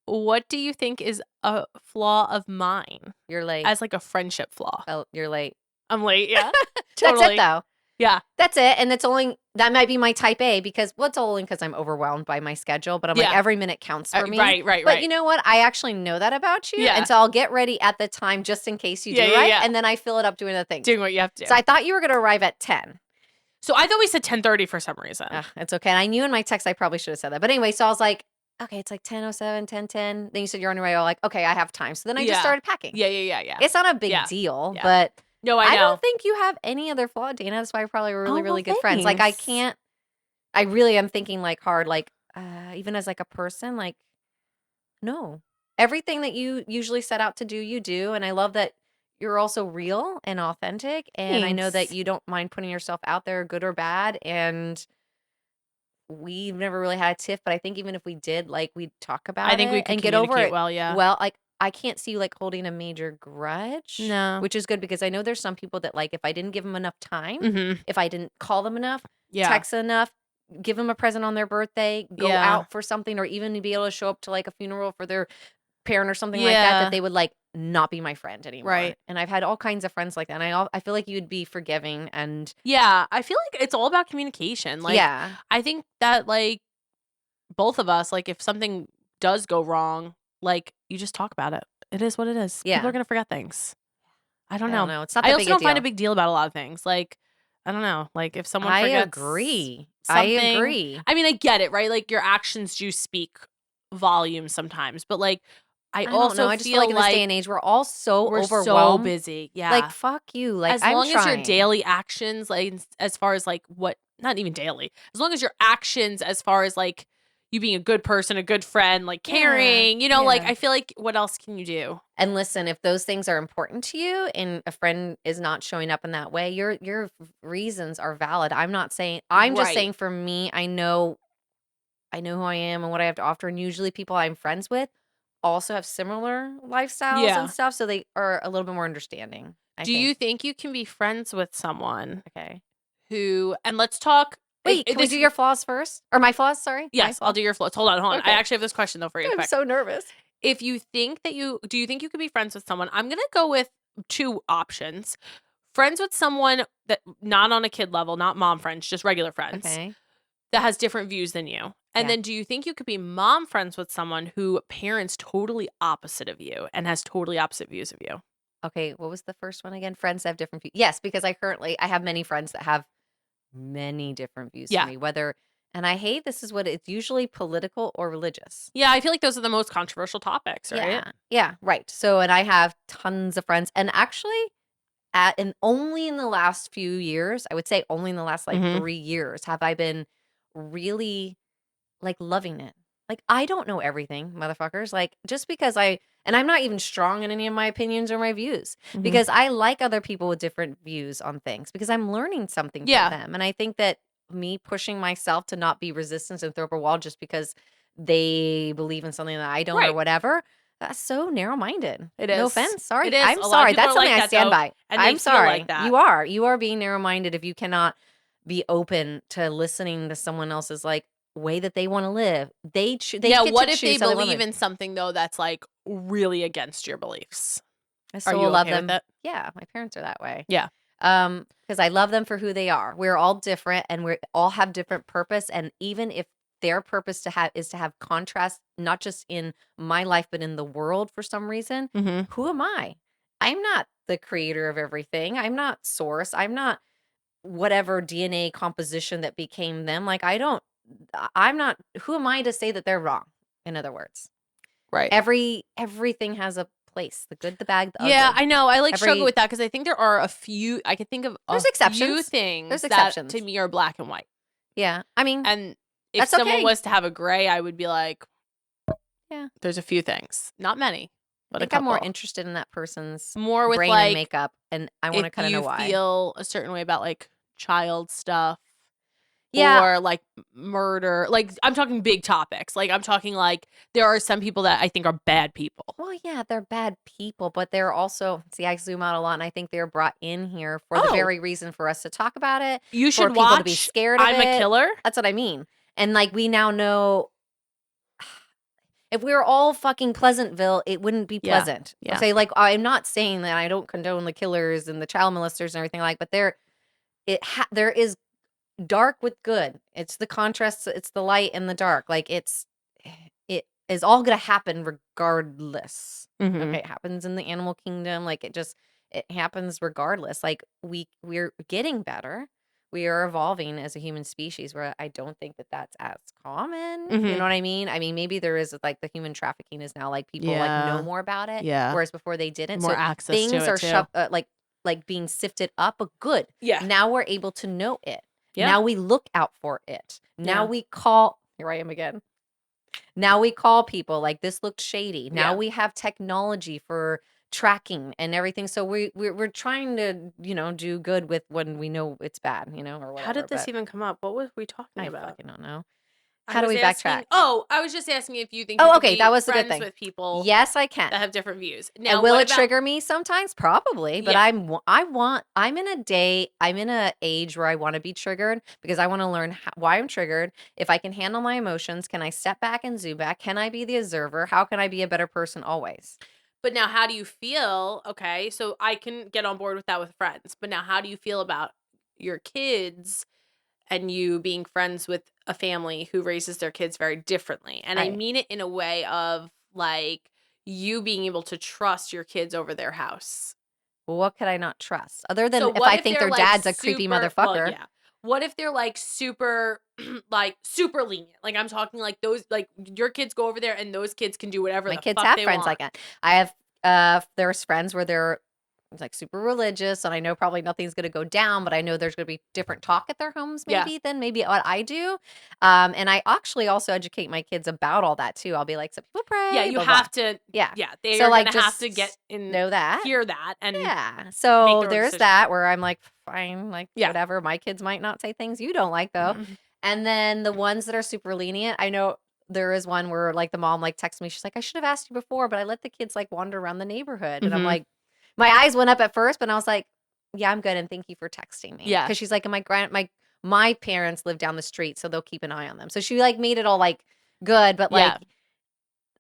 What do you think is a flaw of mine You're late. as like a friendship flaw? Oh, you're late. I'm late, yeah. That's it though. Yeah. That's it. And that might be my type A because it's only because I'm overwhelmed by my schedule, but I'm like every minute counts for me. Right. But you know what? I actually know that about you. Yeah. And so I'll get ready at the time just in case you do right. Yeah. And then I fill it up doing the things. Doing what you have to do. So I thought you were going to arrive at 10. So I thought we said 10:30 for some reason. It's okay. And I knew in my text I probably should have said that. But anyway, so I was like, okay, it's like 10:07, 10:10. Then you said you're on your way. I'm like, okay, I have time. So then I just started packing. Yeah. It's not a big deal, but no, I know. I don't think you have any other flaw, Dana. That's why we're probably really good friends. Like I really am thinking like hard, like even as like a person, like no. Everything that you usually set out to do, you do. And I love that you're also real and authentic. And I know that you don't mind putting yourself out there, good or bad. And we've never really had a tiff, but I think even if we did, like we'd talk about it. I think we could and get over it. Well, yeah. Well, like I can't see you like holding a major grudge. No. Which is good because I know there's some people that like if I didn't give them enough time, if I didn't call them enough, text enough, give them a present on their birthday, go out for something, or even to be able to show up to like a funeral for their parent or something like that they would like not be my friend anymore. Right. And I've had all kinds of friends like that. And I feel like you'd be forgiving and I feel like it's all about communication. Like I think that like both of us, like if something does go wrong, like you just talk about it. It is what it is. Yeah. People are gonna forget things. I don't know. It's not I that also big a don't deal. find a big deal about a lot of things. Like I don't know. Like if someone forgets agree. something, I agree. I mean, I get it, right? Like your actions do speak volumes sometimes, but like I also I just feel like in this day and age we're all so overwhelmed. So busy. Yeah. Like fuck you. Like as long as your daily actions, like as far as like what, not even daily, as long as your actions as far as like you being a good person, a good friend, like caring, like I feel like what else can you do? And listen, if those things are important to you and a friend is not showing up in that way, your reasons are valid. I'm just saying for me, I know who I am and what I have to offer. And usually people I'm friends with also have similar lifestyles and stuff. So they are a little bit more understanding. Do you think you can be friends with someone who, and let's talk. Wait, can we do your flaws first? Or my flaws, sorry? Yes, I'll do your flaws. Hold on. Okay. I actually have this question though for you. I'm so nervous. If you think that do you think you could be friends with someone? I'm going to go with two options. Friends with someone that not on a kid level, not mom friends, just regular friends that has different views than you. And then do you think you could be mom friends with someone who parents totally opposite of you and has totally opposite views of you? Okay, what was the first one again? Friends that have different views. Yes, because I have many friends that have many different views from me, and I hate this is what it's usually political or religious. Yeah, I feel like those are the most controversial topics, right? Yeah, right. So, and I have tons of friends, and actually, and only in the last few years, I would say only in the last like 3 years, have I been really like loving it. Like I don't know everything, motherfuckers. Like just because and I'm not even strong in any of my opinions or my views because I like other people with different views on things because I'm learning something from them. And I think that me pushing myself to not be resistant and throw up a wall just because they believe in something that I don't or Right. whatever. That's so narrow-minded. It No is. offense. Sorry. It is. I'm A lot of sorry. people That's are something like I that stand though, by. and they I'm feel like sorry. that. You are. You are being narrow-minded if you cannot be open to listening to someone else's like way that they want to live. They Yeah, get to what if they choose how they want to believe live. in something though that's like really against your beliefs? I Are still you will love okay with them. it? Yeah, my parents are that way. Yeah. Because I love them for who they are. We're all different and we all have different purpose. And even if their purpose to have is to have contrast, not just in my life, but in the world for some reason, Mhm. who am I? I'm not the creator of everything. I'm not source. I'm not whatever DNA composition that became them. Like I'm not who am I to say that they're wrong? In other words. Right. Everything has a place. The good, the bad, the Yeah, ugly. I know. I like struggle Every with that because I think there are a few I can think of There's a few exceptions. There's things that to exceptions. me are black and white. Yeah. I mean, And if that's someone okay. was to have a gray, I would be like, Yeah. there's a few things. Not many, I but a think I'm more couple. interested in that person's More with brain and like makeup, and I if wanna kinda know you why. feel a certain way about like child stuff Yeah. or like murder. Like I'm talking big topics. Like I'm talking like there are some people that I think are bad people. Well, yeah, they're bad people, but they're also see, I zoom out a lot, and I think they're brought in here for the Oh, very reason for us to talk about it, you for should people to be watch scared of I'm a it. Killer. That's what I mean. And, like, we now know if we were all fucking Pleasantville, it wouldn't be Yeah. pleasant. Yeah. Okay, like, I'm not saying that I don't condone the killers and the child molesters and everything like, but there is dark with good. It's the contrast, it's the light and the dark. Like it is all gonna happen regardless. Okay, Mhm. it happens in the animal kingdom. Like it happens regardless. Like we're getting better. We are evolving as a human species where I don't think that that's as common. You know Mhm. what I mean? I mean, maybe there is like the human trafficking is now like people like know Yeah. more about it, Yeah. whereas before they didn't. More So access to things it are too. like being sifted up, but good. Yeah. Now we're able to know it. Yeah. Now we look out for it. Now Yeah. we call here I am again. Now we call people like this looked shady. Now Yeah. we have technology for tracking and everything. So we're trying to, do good with when we know it's bad, or How whatever. did this But even come up? What were we talking I about? fucking don't know. I How do was we backtrack? asking I was just asking if you think you Oh, could okay, that be was the good friends thing. with people Yes, I can. that have different views. And Now, will what it about trigger me sometimes? Probably, but yeah. I'm in a age where I want to be triggered because I want to learn why I'm triggered. If I can handle my emotions, can I step back and zoom back? Can I be the observer? How can I be a better person always? But now how do you feel? Okay, so I can get on board with that with friends. But now how do you feel about your kids and you being friends with a family who raises their kids very differently? And I Right. mean it in a way of like you being able to trust your kids over their house. Well, what could I not trust? Other So than if what I if think they're their like dad's a creepy super well, motherfucker. yeah. What if they're like super like super lenient? Like I'm talking like those like your kids go over there and those kids can do whatever My the kids fuck have they friends want. like that. I have there's friends where they're like super religious and I know probably nothing's going to go down, but I know there's going to be different talk at their homes Yeah. maybe than maybe what I do. And I actually also educate my kids about all that too. I'll be like, some people Yeah, pray, you blah blah. have to Yeah. yeah, they So are like gonna have to get just in know that. hear that and Yeah. make So their own there's decision. that where I'm like, fine, like Yeah. whatever. My kids might not say things you don't like though. Mhm. And then the ones that are super lenient, I know there is one where like the mom like texts me, she's like, I should have asked you before, but I let the kids like wander around the neighborhood. And I'm Mhm. like, my eyes went up at first, but I was like, yeah, I'm good. And thank you for texting me. Yeah. Cause she's like, and my parents live down the street, so they'll keep an eye on them. So she like made it all like good, but like Yeah.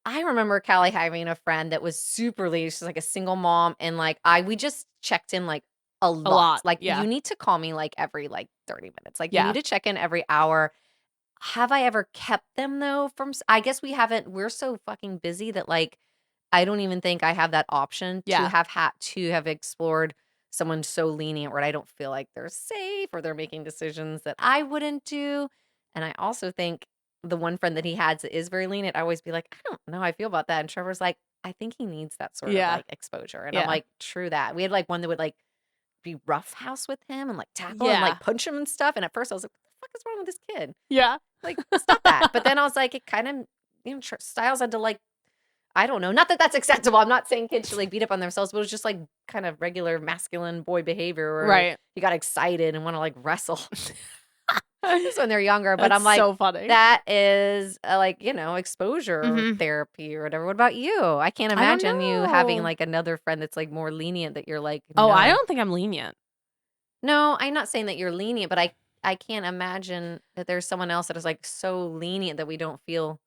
I remember Callie having a friend that was super lenient. She's like a single mom, and like we just checked in like a A lot. lot. Like Yeah. you need to call me like every like 30 minutes. Like you Yeah. need to check in every hour. Have I ever kept them though from I guess we haven't. We're so fucking busy that like I don't even think I have that option to Yeah. have explored someone so lenient where I don't feel like they're safe or they're making decisions that I wouldn't do. And I also think the one friend that he has that is very lenient, I always be like, I don't know how I feel about that. And Trevor's like, I think he needs that sort of Yeah. like exposure. And I'm Yeah. like, true that. We had like one that would like be roughhouse with him and like tackle and Yeah. like punch him and stuff. And at first I was like, what the fuck is wrong with this kid? Yeah. Like, stop that. But then I was like, it kind of, Styles had to like, I don't know. Not that that's acceptable. I'm not saying kids should like beat up on themselves, but it was just like kind of regular masculine boy behavior where Right. he got excited and want to like wrestle. Just when they're younger, but I'm That's like, so funny. that is, like, exposure Mhm. therapy or whatever. What about you? I can't I don't imagine you having, know. like, another friend that's, like, more lenient that you're like, Oh, I "No." don't think I'm lenient. No, I'm not saying that you're lenient, but I can't imagine that there's someone else that is, like, so lenient that we don't feel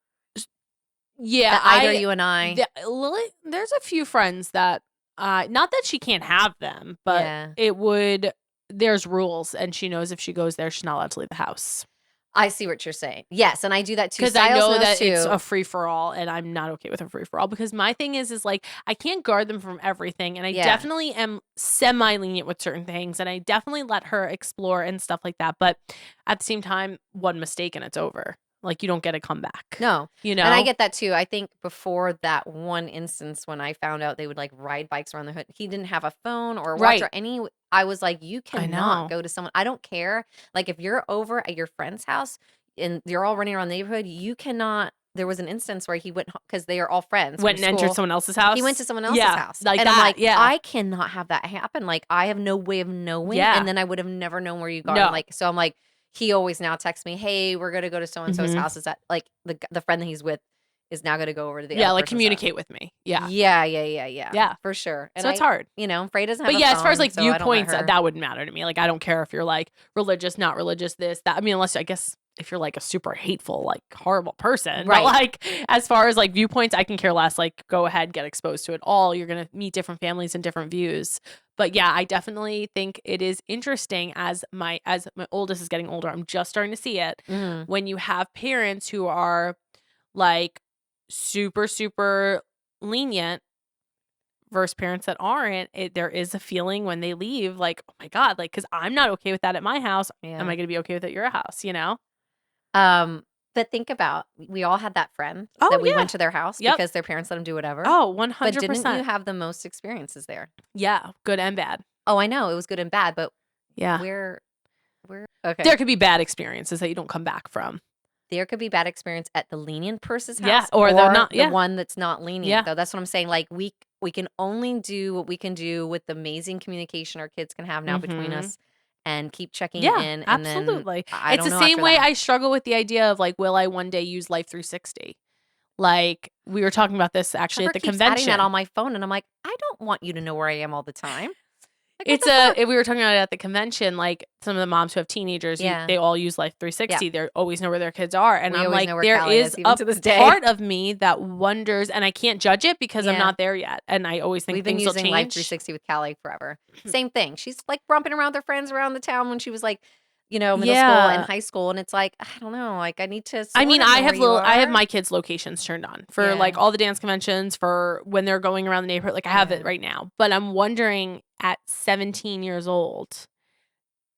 Yeah, that either you and I. Lily, there's a few friends that, not that she can't have them, but Yeah. there's rules, and she knows if she goes there, she's not allowed to leave the house. I see what you're saying. Yes, and I do that too. 'Cause I Styles know knows that it's too. a free-for-all, and I'm not okay with a free-for-all, because my thing is, like, I can't guard them from everything, and I Yeah. definitely am semi-lenient with certain things, and I definitely let her explore and stuff like that, but at the same time, one mistake and it's over. Like, you don't get a comeback, No, you and I know? get that too. I think before that one instance when I found out they would, like, ride bikes around the hood, he didn't have a phone or a watch Right. or any. I was like, "You I cannot know. go to someone." I don't care. Like, if you're over at your friend's house and you're all running around the neighborhood, you cannot. There was an instance where he went because they are all friends from Went and entered school. someone else's He went house? to someone else's Yeah, house, like and I'm that, like, yeah. "I cannot have that happen." Like, I have no way of knowing, and Yeah. then I would have never known where you gone. No. Like, so I'm like, he always now texts me, "Hey, we're gonna go to so and so's Mhm. house." Is that like the friend that he's with is now gonna go over to the Yeah, other like, person's house. communicate with me. Yeah. Yeah, yeah, yeah, yeah, Yeah. for sure. And So it's hard. Frey doesn't have But a yeah, as far as, phone, like, so I don't let viewpoints, her. that wouldn't matter to me. Like, I don't care if you're, like, religious, not religious, this, that. I mean, unless, I guess, if you're, like, a super hateful, like, horrible person. But, Right. like, as far as, like, viewpoints, I can care less. Like, go ahead, get exposed to it all. You're gonna meet different families and different views. But yeah, I definitely think it is interesting as my oldest is getting older, I'm just starting to see it, Mhm. when you have parents who are, like, super, super lenient versus parents that aren't. There is a feeling when they leave, like, "Oh my god," like, because 'cause I'm not okay with that at my house. Am Yeah. I gonna be okay with it at your house, you know? Um, but think about we all had that friend that Oh, we yeah. went to their house Yep. because their parents let them do whatever. Oh, But didn't you 100%. have the most experiences there? Yeah, good and bad. Oh, I know, it was good and bad, but Yeah. where okay. There could be bad experiences that you don't come back from. There could be bad experience at the lenient person's Yeah, house or the or not the yeah, one that's not lenient, yeah. though. That's what I'm saying. Like, we can only do what we can do with the amazing communication our kids can have now between Mhm. us and keep checking Yeah, in, and then absolutely. I It's don't the know same after way that. I struggle with the idea of, like, will I one day use Life 360? Like, we were talking about this actually at Trevor the keeps adding that convention. on my phone, and I'm like, "I don't want you to know where I am all the time." Like, what It's the fuck? we were talking about it at the convention, like, some of the moms who have teenagers, Yeah. they all use Life Yeah. 360, they always know where their kids are, and We I'm always like, know where there Callie is is even a to this day. part of me that wonders, and I can't judge it because I'm Yeah. not there yet, and I always think We've been things will using Life change. 360 with Callie forever. Same thing. She's, like, romping around with her friends around the town when she was, like, middle school and Yeah. high school, and it's like, I don't know, like, I need to I sort mean, of know where you I have are. my kids' locations turned on for, like, Yeah. all the dance conventions, for when they're going around the neighborhood, like, I have it Yeah. right now, but I'm wondering at 17 years old,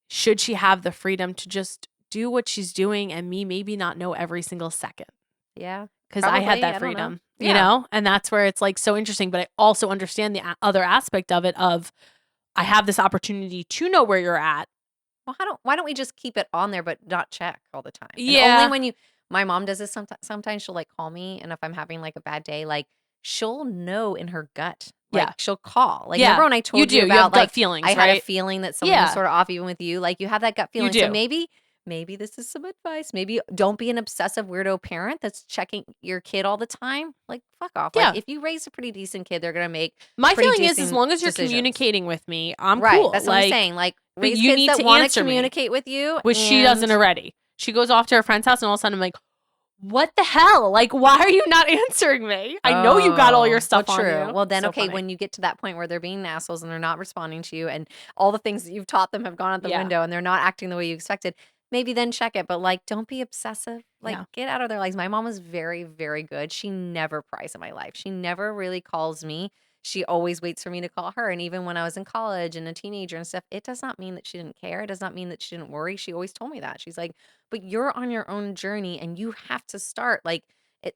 should she have the freedom to just do what she's doing and me maybe not know every single second? Yeah. 'Cause I had Probably, that I don't know. freedom, you Yeah. know? And that's where it's, like, so interesting, but I also understand the other aspect of it of, I have this opportunity to know where you're at. Well, why don't we just keep it on there but not check all the time? And only Yeah. when you my mom does this sometimes she'll, like, call me, and if I'm having, like, a bad day, like, she'll know in her gut. Like, Yeah. she'll call. Like, remember Yeah. when I You told do, you you have about, gut like, I feelings, had a right? feeling that something was Yeah. sorta off even with you? Like, you have that gut You feeling. So do. maybe this is some advice. Maybe don't be an obsessive weirdo parent that's checking your kid all the time. Like, fuck off. Like, Yeah. if you raise a pretty decent kid, they're gonna make My pretty feeling is as decent long as you're decisions. communicating with me, I'm Right, cool, that's what I'm like, saying, like, but raise you kids need that to wanna answer me, communicate with you which she doesn't and already. She goes off to her friend's house and all of a sudden I'm like, "What the hell? Like, why are you not answering me? I know you got all your Oh, well, stuff on true. you." Well, then, So okay, funny. when you get to that point where they're being assholes and they're not responding to you and all the things that you've taught them have gone out the Yeah. window and they're not acting the way you expected, maybe then check it, but, like, don't be obsessive. Like, Yeah. get out of their lives. My mom was very, very good. She never pries in my life. She never really calls me. She always waits for me to call her, and even when I was in college and a teenager and stuff, it does not mean that she didn't care. It does not mean that she didn't worry. She always told me that. She's like, "But you're on your own journey and you have to start." Like,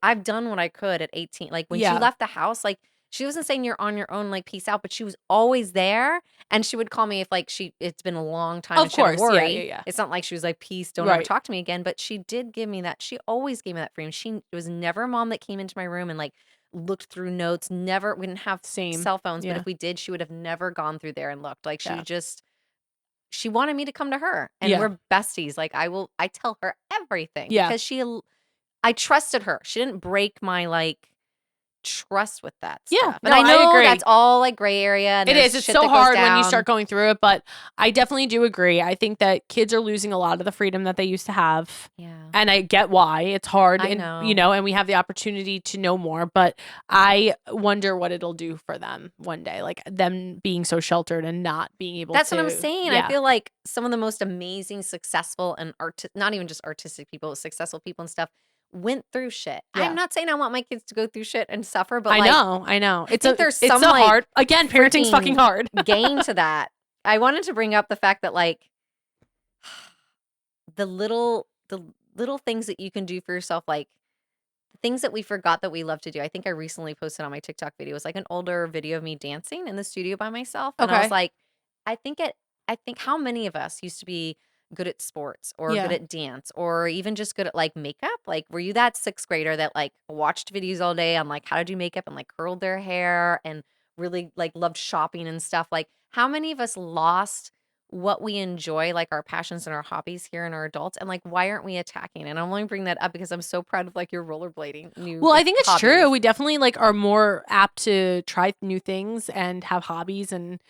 I've done what I could at 18. Like, when she Yeah. left the house, like, she wasn't saying you're on your own, like, peace out, but she was always there, and she would call me if, like, it's been a long time and Of she had to course. Yeah, yeah, worry. yeah. It's not like she was like, "Peace, don't ever Right. talk to me again," but she did give me that. She always gave me that freedom. It was never a mom that came into my room and, like, looked through notes. Never. We didn't have Same. cell phones, but Yeah. if we did, she would have never gone through there and looked. Like, she Yeah. just she wanted me to come to her, and Yeah. we're besties. Like, I tell her everything Yeah. because I trusted her. She didn't break my, like, trust with that Yeah. stuff. And No, I I know agree. that's all, like, gray area, and It there's is. It's shit so that goes hard when you down. start going through it, but I definitely do agree. I think that kids are losing a lot of the freedom that they used to have. Yeah. And I get why. It's hard I and know. and we have the opportunity to know more, but I wonder what it'll do for them one day. Like them being so sheltered and not being able That's what I'm to saying. I feel like some of the most amazing, successful, and not even just artistic people, successful people and stuff went through shit. I'm Yeah. not saying I want my kids to go through shit and suffer, but I like, know. I think there's it's some so like hard. Again, parenting's fucking freaking hard. gain to that. I wanted to bring up the fact that like the little things that you can do for yourself, like things that we forgot that we love to do. I think I recently posted on my TikTok video. It was like an older video of me dancing in the studio by myself. And I was Okay. like, I think it I think how many of us used to be good at sports or good Yeah. at dance or even just good at like makeup? Like, were you that sixth grader that like watched videos all day on like how to do makeup and like curled their hair and really like loved shopping and stuff? Like, how many of us lost what we enjoy, like our passions and our hobbies here in our adults? And like, why aren't we attacking? And I'm only bringing that up because I'm so proud of like your rollerblading new Well, I think it's true. hobbies. We definitely like are more apt to try new things and have hobbies and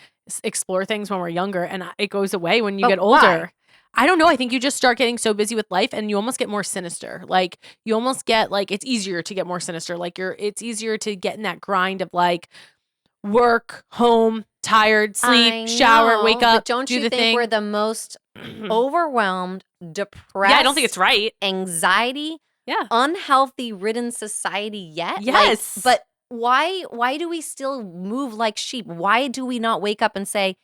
explore things when we're younger, and it goes away when you But get why? older. I don't know. I think you just start getting so busy with life, and you almost get more sinister. Like you almost get like it's easier to get more sinister. Like it's easier to get in that grind of like work, home, tired, sleep, I shower, wake know, but up, don't do you the think we're thing. the most overwhelmed, Yeah, I don't think it's depressed, right. anxiety, Yeah. unhealthy ridden society yet? Yes. Like, but why do we still move like sheep? Why do we not wake up and say,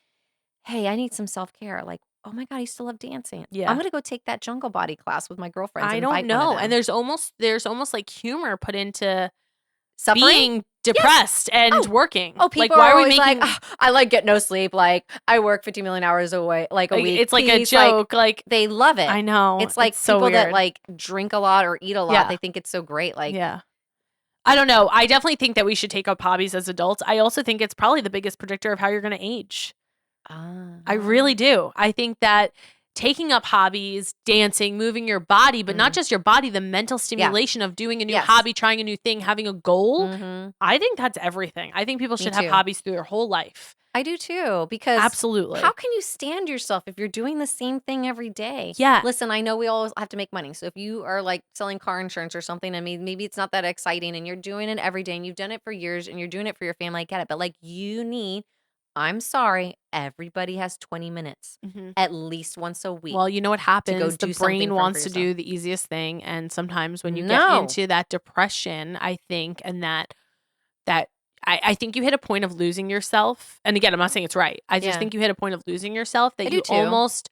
"Hey, I need some self-care." Like, "Oh my God, I used to love dancing. I'm Yeah. gonna go take that jungle body class with my girlfriends I and don't invite one of know. And them." there's almost like humor put into Suffering? being Yes. depressed and Oh, working. oh, Like, people why are are we always like, making "Ugh, I like get no sleep. Like, I work 50 million hours away, like a like week. it's like a Peace." Like, joke? Like, they love it. I know. It's like It's so people that weird. like drink a lot or eat a lot. Yeah. They think it's so great. Like, Yeah. I don't know. I definitely think that we should take up hobbies as adults. I also think it's probably the biggest predictor of how you're going to age. I really uh, do. I think that taking up hobbies, dancing, moving your body, but not just your body, the mental yeah, stimulation of doing a new yes. hobby, trying a new thing, having a goal. Mm-hmm. I think that's everything. I think people Me should have too. hobbies through their whole life. I do too, because how Absolutely. can you stand yourself if you're doing the same thing every day? Yeah. Listen, I know we always have to make money. So if you are like selling car insurance or something, I mean, maybe it's not that exciting and you're doing it every day and you've done it for years and you're doing it for your family, I get it. But like I'm sorry, everybody has 20 minutes Mhm. at least once a week Well, you know what to go happens? The do something brain fun for wants to yourself. do the easiest thing, and sometimes when you get No. into that depression, I think, and that I think you hit a point of losing yourself. And again, I'm not saying it's right. I just Yeah. think you hit a point of losing yourself I that do you too. almost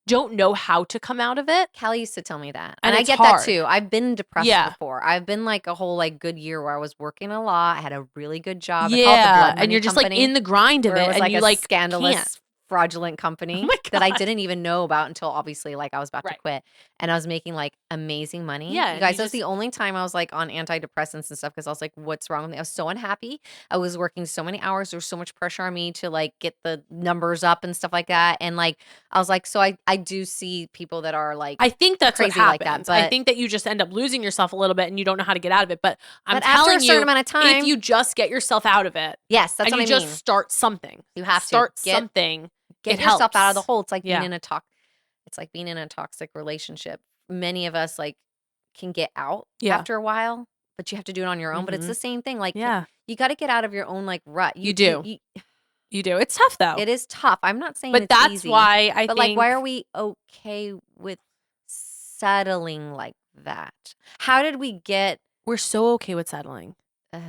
don't know how to come out of it, Callie used to tell me that. and And I it's get that hard. too. I've been depressed Yeah. before. I've been like a whole like good year where I was working a lot. I had a really good job. I called it the Yeah, Blood and Money you're just like Company, in the grind of where it it, was and like you a like scandalous, can't. fraudulent Oh company my that I god. didn't even know about until obviously like I was about to Right. quit. And I was making like amazing money. Yeah, You and guys, you that was just the only time I was like on antidepressants and stuff because I was like, what's wrong with me? I was so unhappy. I was working so many hours. There was so much pressure on me to like get the numbers up and stuff like that. And like I was like, so I do see people that are like I think that's what crazy like that. happens. I But think that you just end up losing yourself a little bit and you don't know how to get out of it. But I'm But after a telling certain you, amount of if time, you just get yourself out of it yes, that's and what you I just mean. start something, You have to start get something, get it yourself out of the helps. hole. It's like being Yeah. in a it's like being in a toxic relationship. Many of us like can get out Yeah. after a while, but you have to do it on your own. But it's the Mhm. same thing. Like Yeah. you got to get out of your own like rut. You do. You do. It's tough though. It is tough. I'm not saying But it's that's easy. why I But like, why think are we okay with settling like that? How did we get? we're so okay with settling. Ugh,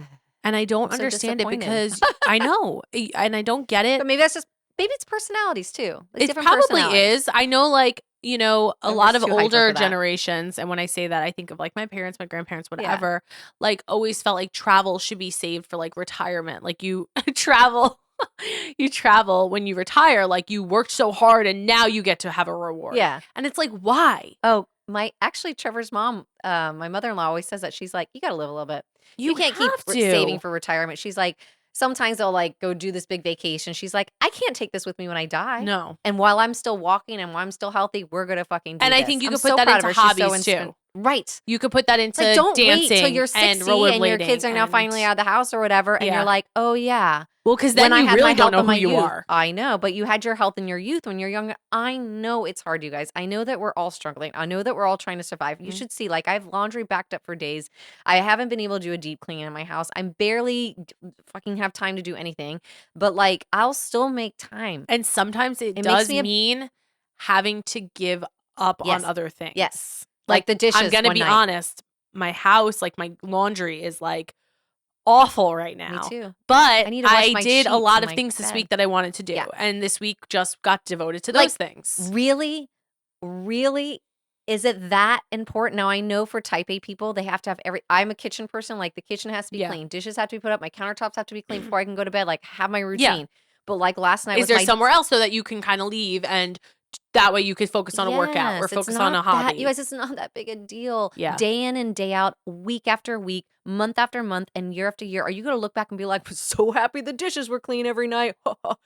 And I don't I'm so understand it disappointed. because I know, and I don't get it. But maybe that's just maybe it's personalities too. Like It different probably personalities. is. I know, like, a Everyone's lot of too hyper older for that. generations, and when I say that, I think of like my parents, my grandparents, Yeah. whatever, like always felt like travel should be saved for like retirement. Like you travel, you travel when you retire, like you worked so hard and now you get to have a reward. Yeah. And it's like, why? Oh, actually Trevor's mom, my mother-in-law always says that. She's like, you got to live a little bit. You can't keep have saving to. for retirement. She's like, sometimes they'll like go do this big vacation. She's like, I can't take this with me when I die. No. And while I'm still walking and while I'm still healthy, we're gonna fucking do And I this. think you I'm could so put that proud of into her. She's so hobbies too. right. You could put that into Like, don't wait till dancing you're and 60 and your rollerblading kids are now finally out of the house or whatever, and Yeah. you're like, oh yeah. Well, because When then I you had my really don't health know in who my you youth, are. I know, but you had your health in your youth when you're young. I know it's hard, you guys. I know that we're all struggling. I know that we're all trying to survive. You should see, like, I have laundry backed up for days. I haven't been able to do a deep clean in my house. I'm barely fucking have time to do anything, but like, I'll still make time. And sometimes it It does makes me mean having to give up on Yes. other things. Yes. Like the dishes I'm gonna one be night. honest. My house, like my laundry, is like awful right now. Me too. But I need to wash I my did a sheets lot and of my things this bed. week that I wanted to do, Yeah. and this week just got devoted to Like, those things. Really? Really? Is it that important? Now, I know for type A people, they have to have I'm a kitchen person. Like, the kitchen has to be Yeah. clean. Dishes have to be put up. My countertops have to be clean before I can go to bed. Like, have my Yeah. routine. But like last night Is with there my somewhere else so that you can kind of leave and that way you could focus on a workout or Yes, it's focus on a not that, hobby? you guys, it's not that big a deal. Yeah. Day in and day out, week after week, month after month, and year after year. Are you going to look back and be like, I'm so happy the dishes were clean every night? Like,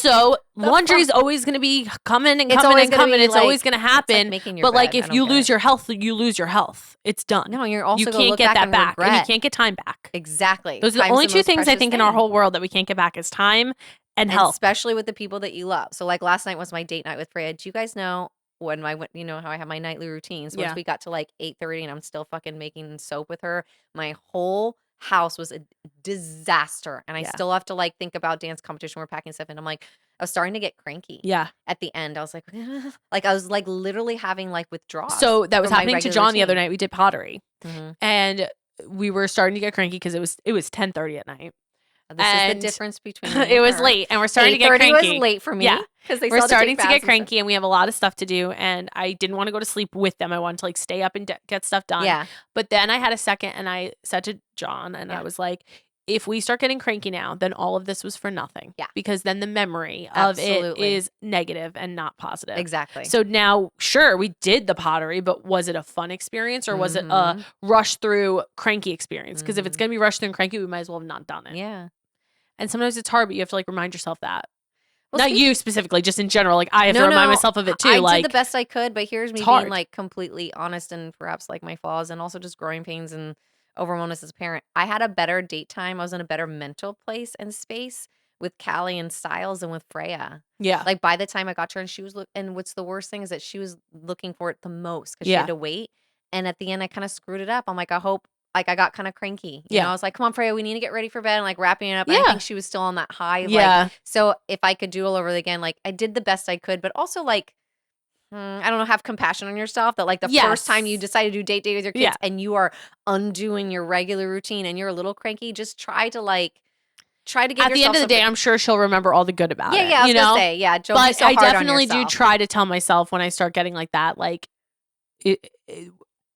Also, laundry is always going to be coming and It's coming always and gonna coming. be It's always like- going to it's like happen. making your But like, bed. I if don't you get lose it. your health, you lose your health. It's done. No, you're also You gonna can't look get back that and back, and you regret. can't get time back. Exactly. Those are the Time's only two most things I precious think in our thing. whole world that we can't get back is time and health. Especially with the people that you love. So like last night was my date night with Freya. Do you guys know when you know how I have my nightly routines? Once Yeah. we got to like 8:30 and I'm still fucking making soap with her, my whole house was a disaster. And I Yeah. still have to like think about dance competition. We're packing stuff and I'm like, I was starting to get cranky. Yeah. At the end, I was like, like I was like literally having like withdrawals. So that was from my happening to regular John the other routine. night. We did pottery, Mhm. and we were starting to get cranky because it was 10:30 at night. This is And the difference between me it and was her. late, and we're starting to get 8:30 cranky. was late for me. Yeah. Because they We're still had starting to take get baths and stuff. cranky, and we have a lot of stuff to do. And I didn't want to go to sleep with them. I wanted to like stay up and get stuff done. Yeah. But then I had a second, and I said to John, and Yeah. I was like, if we start getting cranky now, then all of this was for nothing. Yeah. Because then the memory of it Absolutely. is negative and not positive. Exactly. So now, sure, we did the pottery, but was it a fun experience or was it a Mhm. rush through cranky experience? Because if it's going to be rushed through and cranky, we might as well have not done it. Yeah. And sometimes it's hard, but you have to like remind yourself that. Well, Not you specifically, just in general. Like I have to remind myself of it too. I like did the best I could, but here's me it's being hard. like completely honest and perhaps like my flaws and also just growing pains and overwhelmness as a parent. I had a better date time. I was in a better mental place and space with Callie and Styles and with Freya. Yeah. Like by the time I got to her and she was and what's the worst thing is that she was looking for it the most because she Yeah. had to wait. And at the end I kind of screwed it up. I'm like, I hope like I got kind of cranky. You Yeah. know, I was like, come on, Freya, we need to get ready for bed and like wrapping it up. And I Yeah. think she was still on that high. Yeah. Like, so if I could do all over again, like I did the best I could, but also like I don't know, have compassion on yourself that like the first time you Yes. decide to do date with your kids Yeah. and you are undoing your regular routine and you're a little cranky, just try to give At the end yourself of the day, some- I'm sure she'll remember all the good about it. Yeah, I was you gonna know? say, yeah, don't be But so I hard on definitely do yourself. try to tell myself when I start getting like that, like,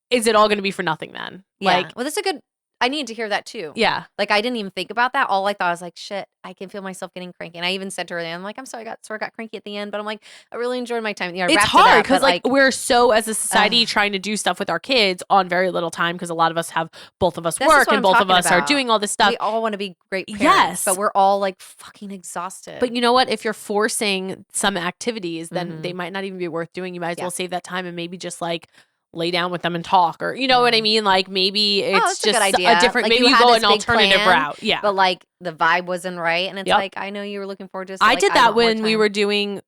is it all going to be for nothing then? Yeah. Like, Well, that's a good I needed to hear that too. yeah. Like I didn't even think about that. All I thought was like, shit, I can feel myself getting cranky. And I even said to her, I'm like, I'm sorry, I got cranky at the end, but I'm like, I really enjoyed my time. You know, I It's wrapped it hard up, because but, like we're so as a society Ugh. trying to do stuff with our kids on very little time because a lot of us have both of us This is work what and I'm both of talking us are about. doing all this stuff. we all want to be great parents, Yes. but we're all like fucking exhausted. But you know what? If you're forcing some activities, then Mhm. they might not even be worth doing. You might as Yeah. well save that time and maybe just like lay down with them and talk, or you know what I mean? Like maybe it's that's a just good idea. a different. Like, maybe you you had go this an big alternative plan, route. Yeah, but like the vibe wasn't right, and it's Yep. like I know you were looking forward to. So, I like, did I that want more when we time. were doing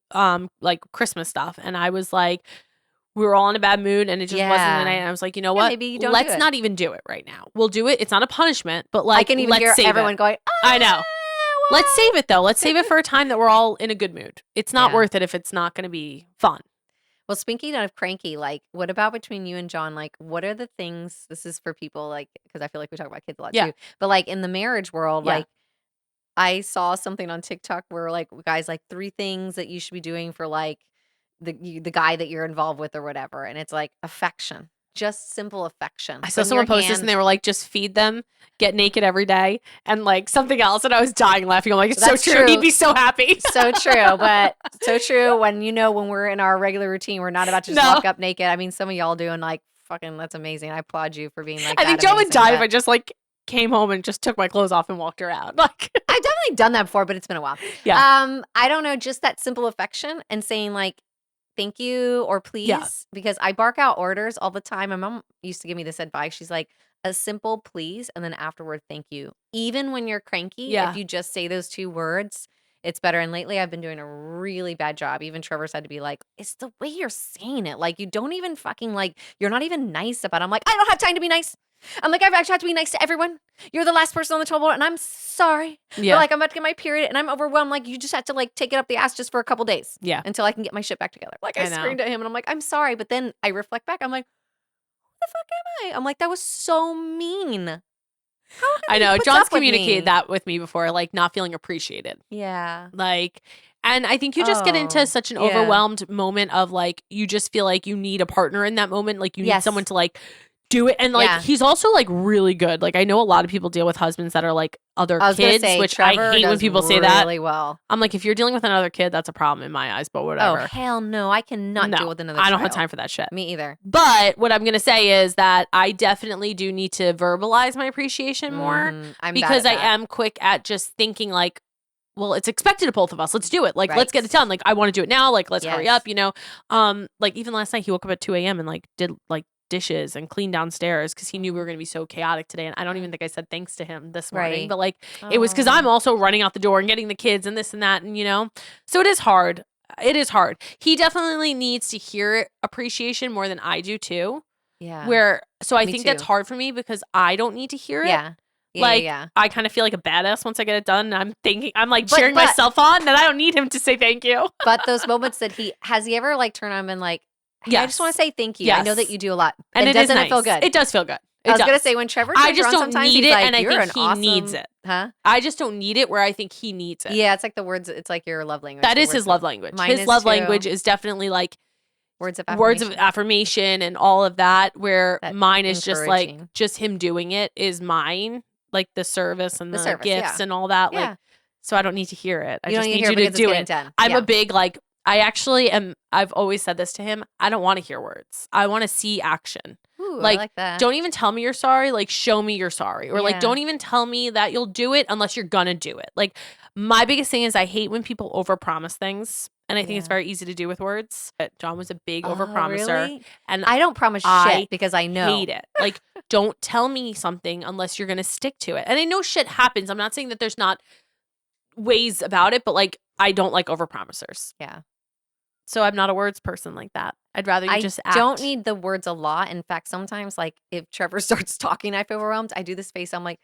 like Christmas stuff, and I was like, we were all in a bad mood, and it just wasn't the Yeah. night. And I was like, you know Yeah, what? maybe you don't do Let's it. not even do it right now. We'll do it. It's not a punishment, but I like can even let's hear save everyone it. going. I know. Let's what?" save it though. Let's save it for a time that we're all in a good mood. It's not Yeah. worth it if it's not going to be fun. Well, speaking of cranky, like, what about between you and John? Like, what are the things? This is for people, like, because I feel like we talk about kids a lot Yeah. too. But like in the marriage world, Yeah. like, I saw something on TikTok where like guys like 3 things that you should be doing for like the guy that you're involved with or whatever, and it's like affection, just simple affection. I saw Putting someone your post this and hand- they were like, just feed them, get naked every day, and like something else. And I was dying laughing. I'm like, it's That's so true. true. He'd be so happy. So true, but so true when when we're in our regular routine, we're not about to just No. walk up naked. I mean, some of y'all doing like fucking, that's amazing. I applaud you for being like I that think Joe would amazing, die if but- I just like came home and just took my clothes off and walked her out. Like, I've definitely definitely done that before, but it's been a while. Yeah. I don't know, just that simple affection and saying like, thank you or Yeah. please, because I bark out orders all the time. My mom used to give me this advice. She's like, a simple please and then afterward, thank you. Even when you're cranky, if Yeah. you just say those 2 words, it's better. And lately I've been doing a really bad job. Even Trevor's had to be like, it's the way you're saying it. Like, you don't even fucking like, you're not even nice about it. I'm like, I don't have time to be nice. I'm like, I've actually had to be nice to everyone. You're the last person on the total and I'm sorry. But Yeah. like, I'm about to get my period and I'm overwhelmed. Like, you just have to like take it up the ass just for a couple days. Yeah. Until I can get my shit back together. Like, I I know. screamed at him and I'm like, I'm sorry. But then I reflect back. I'm like, the fuck am I? I'm like, that was so mean. How come I he know. puts John's up with communicated me? that with me before, like not feeling appreciated. Yeah. Like, and I think you just get into Oh, such an yeah. overwhelmed moment of like, you just feel like you need a partner in that moment. Like, you need someone Yes. to like do it. And like, Yeah. he's also like really good. Like, I know a lot of people deal with husbands that are like other I was gonna kids, say which I Trevor hate when does people say that. really well. I'm like, if you're dealing with another kid, that's a problem in my eyes, but Oh, whatever. hell no. I cannot deal No, with another I don't have child. time for that shit. Me either. But what I'm going to say is that I definitely do need to verbalize my appreciation more I'm bad because at I that. am quick at just thinking like, well, it's expected of both of us. Let's do it. Like, let's get it Right. done. Like, I want to do it now. Like, let's hurry Yes. up, you know? Like even last night he woke up at 2 a.m. and like did like dishes and cleaned downstairs because he knew we were going to be so chaotic today. And I don't even think I said thanks to him this morning, Right. but like it was because I'm also running out the door and getting the kids and this and that. And, you know, so it is hard. It is hard. He definitely needs to hear appreciation more than I do too. Yeah. So I Me think that's too. hard for me because I don't need to hear it. Yeah. Yeah. Like, Yeah. I kind of feel like a badass once I get it done. And I'm thinking, I'm like But- cheering but- myself on, and I don't need him to say thank you. But those moments that has he ever like turned on and been like, hey, I just want Yes. to say thank you. I know that Yes. you do a lot. And it is doesn't nice. it feel good? It does feel good. I was It gonna does. say when Trevor I turns just on don't sometimes need he's it, like, and I you're think an he awesome, needs it. huh? I just don't need it where I think he needs it. Yeah, it's like the words. It's like your love language. That the is his words love of- language. Mine His is love too. language is definitely like Words of words of affirmation. affirmation and all of that, where That mine is just like, encouraging. just him doing it is mine. Like the service and the service, gifts yeah. and all that. Yeah. Like, so I don't need to hear it. I You don't just need to need hear you it to because it's do getting it. done. I'm Yeah. a big, like, I actually am, I've always said this to him. I don't want to hear words. I want to see action. Ooh, Like, I like that. don't even tell me you're sorry. Like, show me you're sorry. Or like, Yeah. don't even tell me that you'll do it unless you're gonna do it. Like, my biggest thing is I hate when people overpromise things. And I think it's Yeah. very easy to do with words. But John was a big Oh, overpromiser. really? And I don't promise I shit because I know. hate it. Like, don't tell me something unless you're gonna stick to it. And I know shit happens. I'm not saying that there's not ways about it, but like, I don't like overpromisers. Yeah. So I'm not a words person like that. I'd rather you I just act. don't need the words a lot. In fact, sometimes like if Trevor starts talking, I feel overwhelmed. I do this face. I'm like,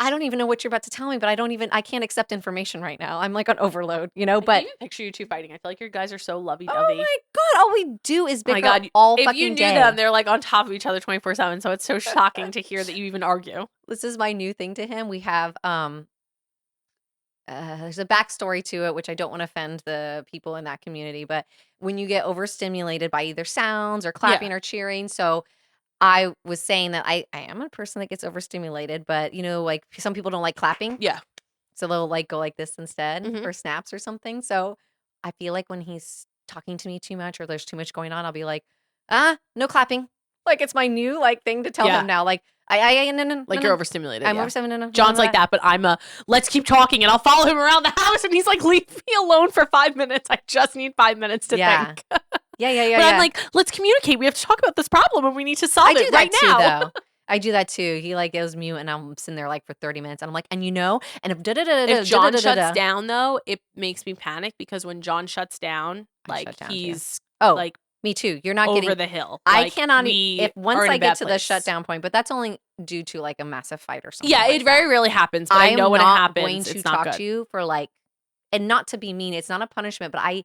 I don't even know what you're about to tell me, but I can't accept information right now. I'm like on overload, you know, I but can't even picture you two fighting. I feel like you guys are so lovey oh dovey. my God, all we do is Oh my bicker God. all If fucking you knew day. them, they're like on top of each other 24/7. So it's so shocking to hear that you even argue. This is my new thing to him. We have there's a backstory to it, which I don't want to offend the people in that community, but when you get overstimulated by either sounds or clapping or cheering, so I was saying that I am a person that gets overstimulated, but you know, like some people don't like clapping, Yeah. so they'll like go like this instead Mhm. for snaps or something. So I feel like when he's talking to me too much or there's too much going on, I'll be like, no clapping. Like it's my new like thing to tell Yeah. him now. Like no, Like no, you're no. overstimulated. I'm yeah. overstimulated. No, John's no, like that, but I'm let's keep talking and I'll follow him around the house and he's like, leave me alone for 5 minutes. I just need 5 minutes to Yeah. think. Yeah. But I'm like, let's communicate. We have to talk about this problem and we need to solve I do it that right too, now. though. I do that too. He like goes mute, and I'm sitting there like for 30 minutes, and I'm like, and you know, and if If John shuts down though, it makes me panic because when John shuts down, I like shut down too. he's oh, like me too. You're not over getting. the hill. I Like, cannot. we If once are in a I get bad to the place. shutdown point, but that's only due to like a massive fight or something. Yeah, like it very that. rarely happens, but I I know am when it not happens, going to it's not talk good. to you for like, and not to be mean. It's not a punishment, but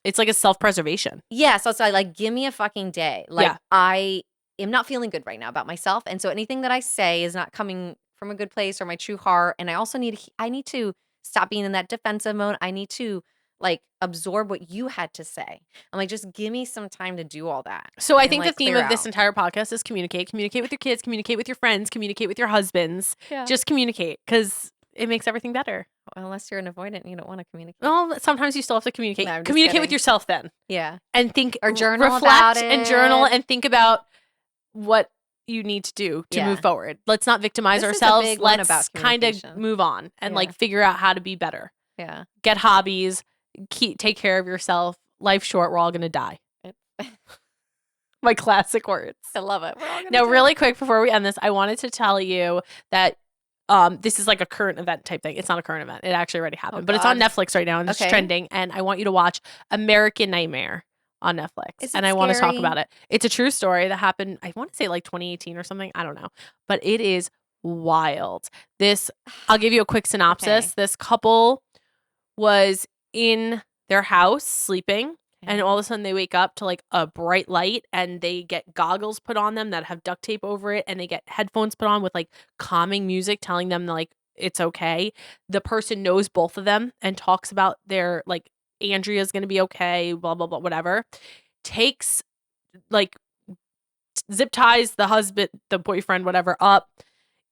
It's like a self-preservation. yeah. So it's like, give me a fucking day. Like Yeah. I am not feeling good right now about myself, and so anything that I say is not coming from a good place or my true heart. And I also need to stop being in that defensive mode. I need to like absorb what you had to say. I'm like, just give me some time to do all that. So I and, think like, the theme clear of this out. entire podcast is communicate. Communicate with your kids, communicate with your friends, communicate with your husbands. Yeah. Just communicate because it makes everything better. Unless you're an avoidant and you don't want to communicate. Well, sometimes you still have to communicate. No, I'm just Communicate with kidding. yourself then. Yeah. And think Or journal reflect about and journal it. and think about what you need to do to move Yeah. forward. Let's not victimize This is a ourselves. big one Let's about kind of communication. move on and Yeah. like figure out how to be better. Yeah. Get hobbies, take care of yourself. Life's short, we're all gonna die. My classic words. I love it. We're all gonna Now, die. really quick before we end this, I wanted to tell you that this is like a current event type thing. It's not a current event. It actually already happened, but it's on God. Netflix right now and it's Okay. trending. And I want you to watch American Nightmare on Netflix. Is And it I want to talk scary? about it. It's a true story that happened, I want to say like 2018 or something. I don't know. But it is wild. I'll give you a quick synopsis. Okay. This couple was in their house sleeping. And all of a sudden they wake up to like a bright light and they get goggles put on them that have duct tape over it. And they get headphones put on with like calming music telling them like it's okay. The person knows both of them and talks about their like Andrea's going to be okay, blah, blah, blah, whatever. Takes like zip ties the boyfriend, whatever, up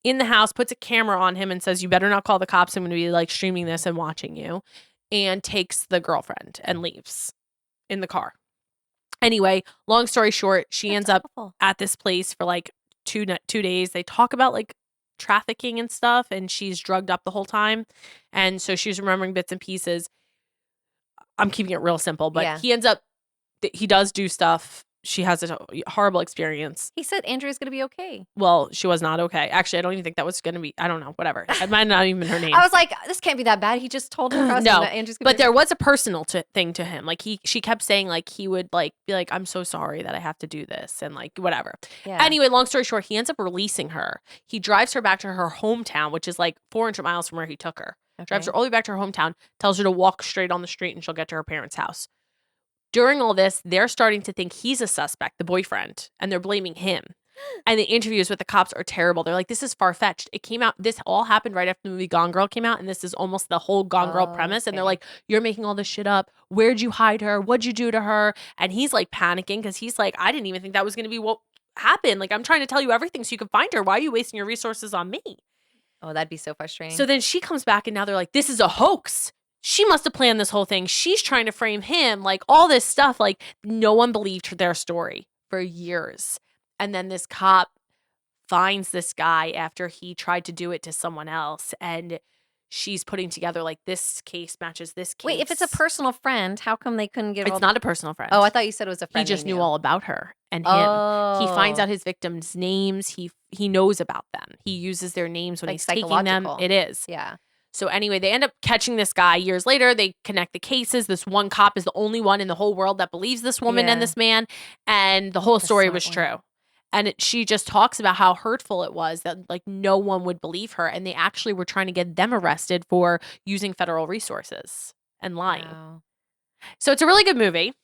in the house, puts a camera on him and says, you better not call the cops. I'm going to be like streaming this and watching you. And takes the girlfriend and leaves in the car. Anyway, long story short, she ends up at this place for like 2 days. They talk about like trafficking and stuff, and she's drugged up the whole time. And so she's remembering bits and pieces. I'm keeping it real simple, but he does do stuff. She has a horrible experience. He said Andrea's going to be okay. Well, she was not okay. Actually, I don't even think that was going to be, I don't know, whatever. It might not even been her name. I was like, this can't be that bad. He just told her husband No, that Andrew's going to but there was a personal thing to him. Like she kept saying like he would like be like, I'm so sorry that I have to do this and like whatever. Yeah. Anyway, long story short, he ends up releasing her. He drives her back to her hometown, which is like 400 miles from where he took her. Okay. Drives her all the way back to her hometown, tells her to walk straight on the street and she'll get to her parents' house. During all this, they're starting to think he's a suspect, the boyfriend, and they're blaming him. And the interviews with the cops are terrible. They're like, this is far-fetched. It came out, this all happened right after the movie Gone Girl came out, and this is almost the whole Gone Girl premise. And they're like, you're making all this shit up. Where'd you hide her? What'd you do to her? And he's like panicking because he's like, I didn't even think that was going to be what happened. Like, I'm trying to tell you everything so you can find her. Why are you wasting your resources on me? Oh, that'd be so frustrating. So then she comes back and now they're like, this is a hoax. She must have planned this whole thing. She's trying to frame him, like all this stuff. Like no one believed their story for years. And then this cop finds this guy after he tried to do it to someone else. And she's putting together like this case matches this case. Wait, if it's a personal friend, how come they couldn't get It's not a personal friend. Oh, I thought you said it was a friend. He just knew all about her and him. Oh. He finds out his victims' names. He knows about them. He uses their names when Like he's taking them. It is. Yeah. So anyway, they end up catching this guy years later. They connect the cases. This one cop is the only one in the whole world that believes this woman and this man. And the whole story was true. And she just talks about how hurtful it was that like no one would believe her. And they actually were trying to get them arrested for using federal resources and lying. Wow. So it's a really good movie.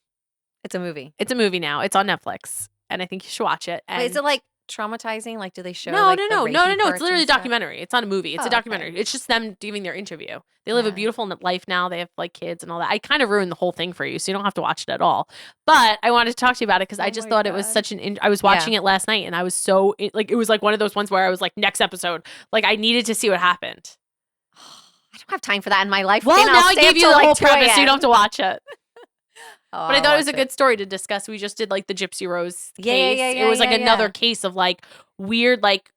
It's a movie. It's a movie now. It's on Netflix. And I think you should watch it. And Wait, is it like traumatizing? Like, do they show? No. Like, It's literally a documentary. It's not a movie. It's a documentary. Okay. It's just them giving their interview. They live a beautiful life now. They have like kids and all that. I kind of ruined the whole thing for you, so you don't have to watch it at all. But I wanted to talk to you about it because I just thought it was such an. I was watching it last night and I was so like it was like one of those ones where I was like next episode. Like I needed to see what happened. I don't have time for that in my life. Well, okay, now I gave you the like whole 2 premise. So you a.m. don't have to watch it. Oh, But I thought it was a good story to discuss. We just did like the Gypsy Rose case. Yeah, it was like another case of like weird like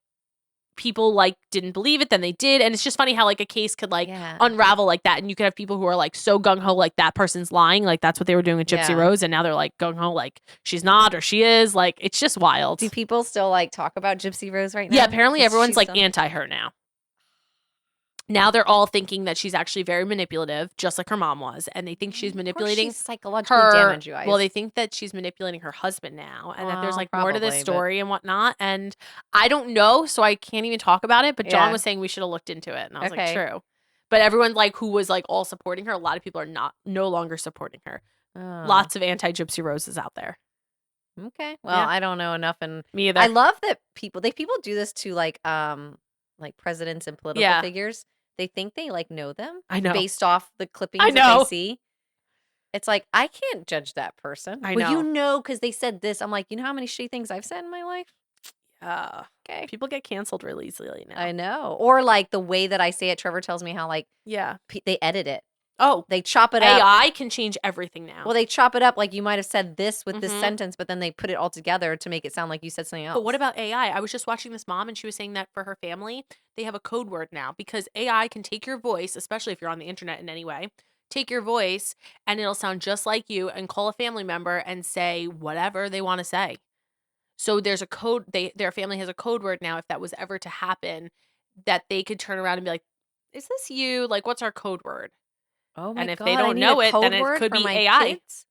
people like didn't believe it, then they did. And it's just funny how like a case could like unravel like that. And you could have people who are like so gung-ho like that person's lying. Like that's what they were doing with Gypsy Rose. And now they're like gung-ho like she's not or she is. Like it's just wild. Do people still like talk about Gypsy Rose right now? Yeah, apparently everyone's like still anti her now. Now they're all thinking that she's actually very manipulative, just like her mom was, and they think she's manipulating psychologically her. damage you guys. Well, they think that she's manipulating her husband now, and that there's like more to this probably, story and whatnot. And I don't know, so I can't even talk about it. But John was saying we should have looked into it, and I was like, true. But everyone like who was like all supporting her, a lot of people are no longer supporting her. Lots of anti-Gypsy Roses out there. Okay, well, I don't know enough, and me either. I love that people do this to like presidents and political figures. They think they like know them. I know. Based off the clippings I know. that they see. It's like, I can't judge that person. I Well, know. you know, because they said this. I'm like, you know how many shitty things I've said in my life? Okay. People get canceled really easily now. I know. Or like the way that I say it, Trevor tells me how like they edit it. Oh, They chop it up. AI can change everything now. Well, they chop it up like you might have said this with this Mhm. sentence, but then they put it all together to make it sound like you said something else. But what about AI? I was just watching this mom and she was saying that for her family, they have a code word now because AI can take your voice, especially if you're on the internet in any way, take your voice and it'll sound just like you and call a family member and say whatever they want to say. So there's a code, their family has a code word now if that was ever to happen that they could turn around and be like, "Is this you? Like what's our code word?" Oh my And if God, they I don't need know a it, code then it word could for be my AI. kids?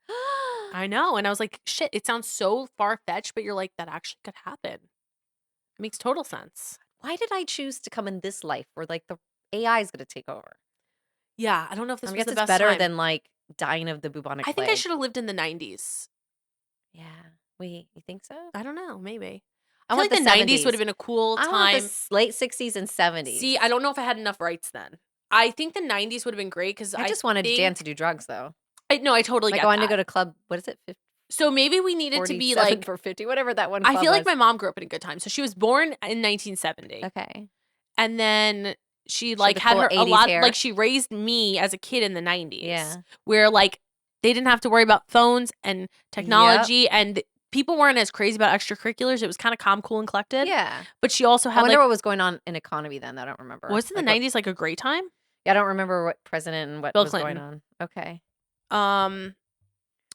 I know. And I was like, shit, it sounds so far-fetched, but you're like, that actually could happen. It makes total sense. Why did I choose to come in this life where like the AI is going to take over? Yeah, I don't know if this I was guess the it's best better time. than like dying of the bubonic I think I plague. should have lived in the 90s. Yeah. Wait, you think so? I don't know, maybe. I I feel want like the the 90s 70s. would have been a cool I want the time. late 60s and 70s. See, I don't know if I had enough rights then. I think the 90s would have been great because I I just wanted to dance think and do drugs though. no, I totally Like get I wanted to that. go to club, what is it? So maybe we needed to be 47 like, for 50, whatever that one I club feel like was. my mom grew up in a good time. So she was born in 1970. Okay. And then she She like the had full her a 80s lot hair. like she raised me as a kid in the 90s. Yeah. Where like they didn't have to worry about phones and technology and people weren't as crazy about extracurriculars. It was kind of calm, cool, and collected. Yeah. But she also I had wonder like what was going on in economy then. I don't remember. was in the Like what, 90s like a great time? yeah, I don't remember what president and what Bill was going Clinton. on. Okay.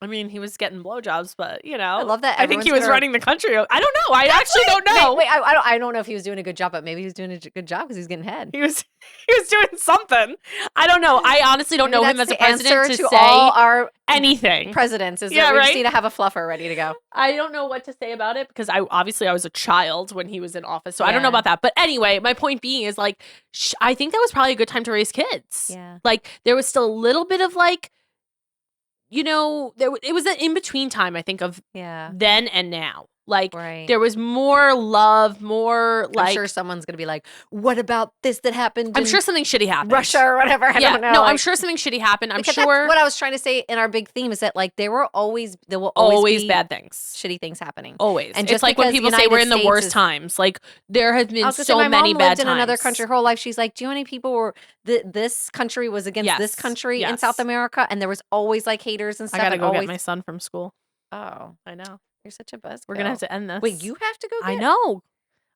I mean, he was getting blowjobs, but you I know, love that I think he everyone's was gonna running the country. I don't know. I actually don't know. Wait, I don't know if he was doing a good job, but maybe he was doing a good job because he's getting head. He was he was doing something. I don't know. I honestly don't Maybe know him that's as a the answer president to to say all our anything. presidents is Yeah, that we just right? need to have a fluffer ready to go. I don't know what to say about it because I was a child when he was in office, so I don't know Yeah. about that. But anyway, my point being is like, I think that was probably a good time to raise kids. Yeah. Like there was still a little bit of like, you know, it was an in between time. I think of Yeah. then and now. Like Right. there was more love, more like. I'm sure someone's gonna be like, "What about this that happened?" I'm in sure something shitty happened. Russia or whatever. I don't know. No, I'm like- sure something shitty happened. I'm because that's sure what I was trying to say in our big theme is that like there will always always be bad things. shitty things happening. Always. And It's just like when because people say United we're in the States worst is- times. Like there have I been was gonna so say, my many mom bad lived in times. another country her whole life. She's like, do you know how many people were this country was against this Yes, country in yes. South America, and there was always like haters and I stuff. gotta and go always, get my son from school. Oh, I know. you're such a buzzkill. We're gonna have to end this. Wait, you have to go. I Get? know.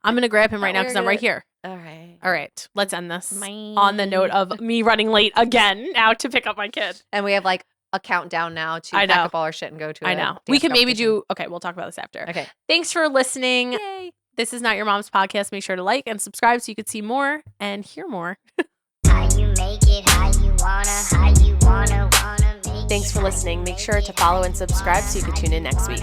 I'm gonna grab him Thought right now we were because I'm right gonna- here. All right. All right, let's end this Bye. on the note of me running late again now to pick up my kid. And we have like a countdown now to I pack know. up all our shit and go to. I a know. dance We can maybe competition. okay, we'll talk about this after. Okay. Thanks for listening. Yay. This is Not Your Mom's Podcast. Make sure to like and subscribe so you can see more and hear more. How you make it, how you wanna make it. Thanks for listening. Make sure to follow and subscribe so you can tune in next week.